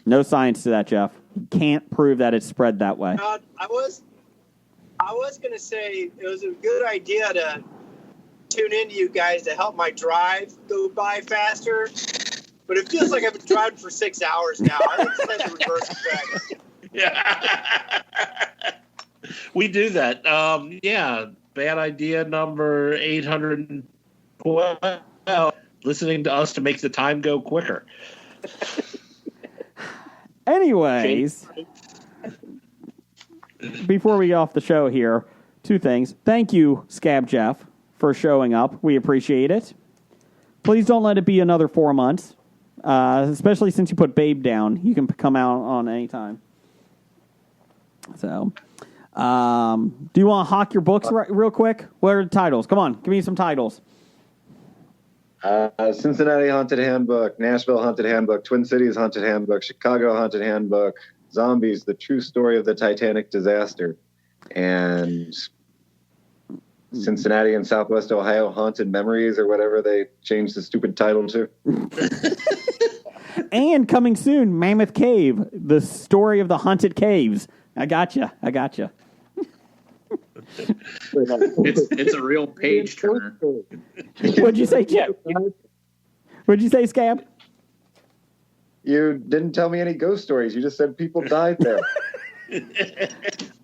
No science to that, Jeff. Can't prove that it's spread that way. I was going to say it was a good idea to tune into you guys to help my drive go by faster. But it feels like I've been driving for 6 hours now. I think it's time to reverse effect. Yeah. We do that. Yeah. Bad idea number 812. Listening to us to make the time go quicker. Anyways, before we get off the show here, 2 things. Thank you, Scab Jeff, for showing up. We appreciate it. Please don't let it be another 4 months, especially since you put Babe down. You can come out on any time. So, do you want to hawk your books real quick? What are the titles? Come on, give me some titles. Cincinnati Haunted Handbook, Nashville Haunted Handbook, Twin Cities Haunted Handbook, Chicago Haunted Handbook, Zombies, The True Story of the Titanic Disaster, and Cincinnati and Southwest Ohio Haunted Memories, or whatever they changed the stupid title to. And coming soon, Mammoth Cave, The Story of the Haunted Caves. I gotcha. It's a real page turner. What'd you say, Jeff? What'd you say, Scab? You didn't tell me any ghost stories. You just said people died there.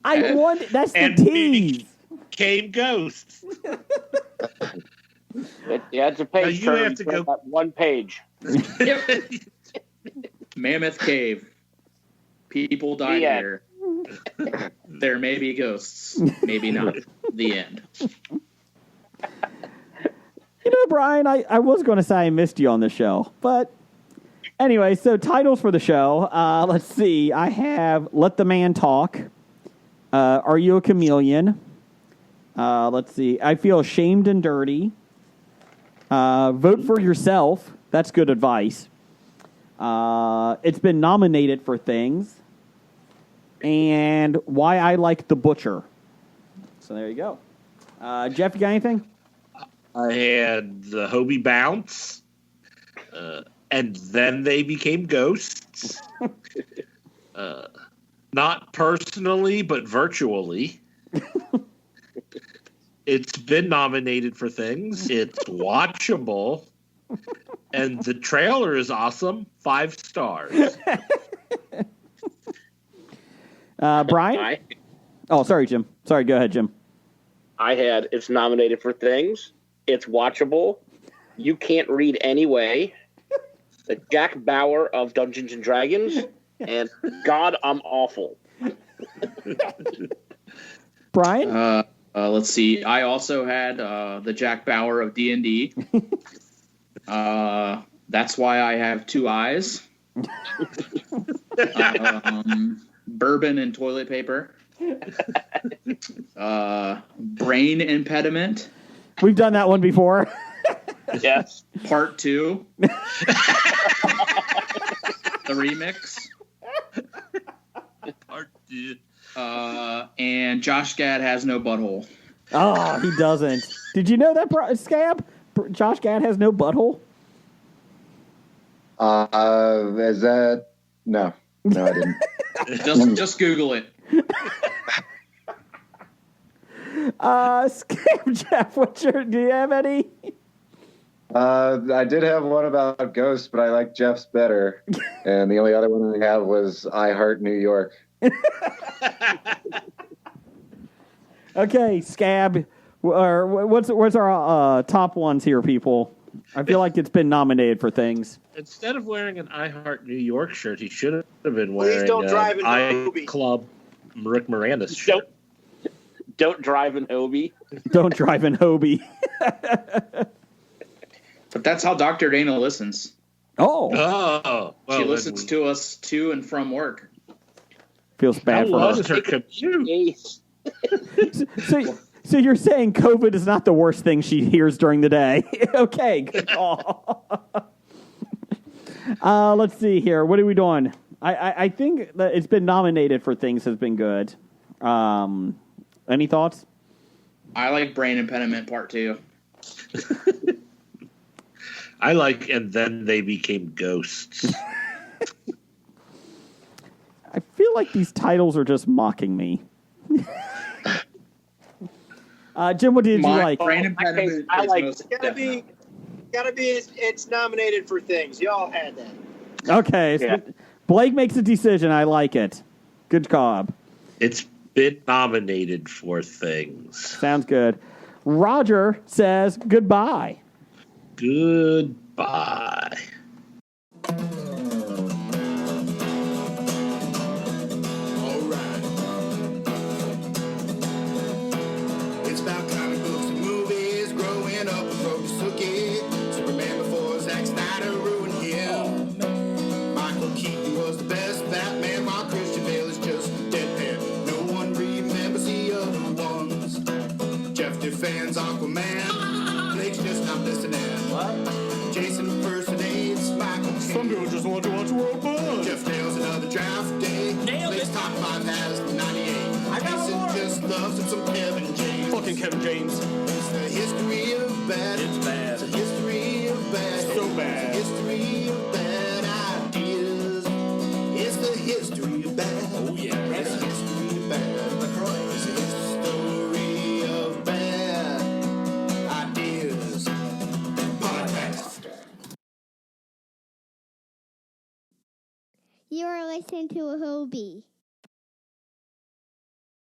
I want. That's the tease. Came ghosts. It's a page Now you turn. have to go- That 1 page. Yep. Mammoth Cave. People died The here. There may be ghosts. Maybe not. The end. You know, Brian, I was going to say I missed you on the show. But anyway, so titles for the show. Let's see. I have Let the Man Talk. Are You a Chameleon? Let's see. I Feel Ashamed and Dirty. Vote for Yourself. That's good advice. It's been nominated for things. And Why I Like the Butcher. So there you go. Jeff, you got anything? I had the Hobie Bounce, and then they became ghosts. Not personally, but virtually. It's been nominated for things. It's watchable. And the trailer is awesome. 5 stars. Brian? Oh, sorry, Jim. Sorry, go ahead, Jim. I had it's nominated for things. It's watchable. You can't read anyway. The Jack Bauer of Dungeons and Dragons, and God, I'm awful. Brian? Let's see. I also had the Jack Bauer of D&D. That's Why I Have 2 Eyes. Bourbon and toilet paper. Brain impediment. We've done that one before. Yes. Part 2. The remix. Part 2. And Josh Gad Has No Butthole. Oh, he doesn't. Did you know that, Scab? Josh Gad has no butthole? Is that... No, I didn't. Just Google it. Scab Jeff, do you have any? I did have one about ghosts, but I like Jeff's better. And the only other one I have was I Heart New York. Okay, Scab. What's our top ones here, people? I feel like it's been nominated for things. Instead of wearing an I Heart New York shirt, he should have been Please wearing don't drive an in I Hobie. Club Rick Moranis shirt. Don't drive in Hobie. Don't drive in Hobie. But that's how Dr. Dana listens. Oh, Oh, well, She listens to us to and from work. feels How bad for long her. is her commute? So you're saying COVID is not the worst thing she hears during the day? Okay, good call. Let's see here. What are we doing? I think that it's been nominated for things has been good. Any thoughts? I like Brain Impediment Part 2. I like, and then they became ghosts. I feel like these titles are just mocking me. Jim, what did you like? Brain Impediment I is like- most Gotta be. It's nominated for things. Y'all had that. Okay, Yeah. Blake makes a decision. I like it. Good job. It's been nominated for things. Sounds good. Roger says goodbye. Goodbye. Alright. It's about comic books and movies. Growing up with Rokusuke. Superman before Zack Snyder ruined him. Michael Keaton was the best Batman, while Christian Bale is just deadpan. No one remembers the other ones. Jeff defends Aquaman. Blake's just not listening. Jason impersonates Michael Some Keaton. people just want to watch World Fun. Jeff nails another draft day. Blake's top 5 has 98. Jason just loves him some Kevin James. Fucking Kevin James. It's the history of bad. It's bad. It's the history of bad. So bad. It's the history of bad ideas. It's the history of bad. Oh, yeah. It's the history of bad. It's the history of bad ideas. Podcast. You are listening to a Hobie.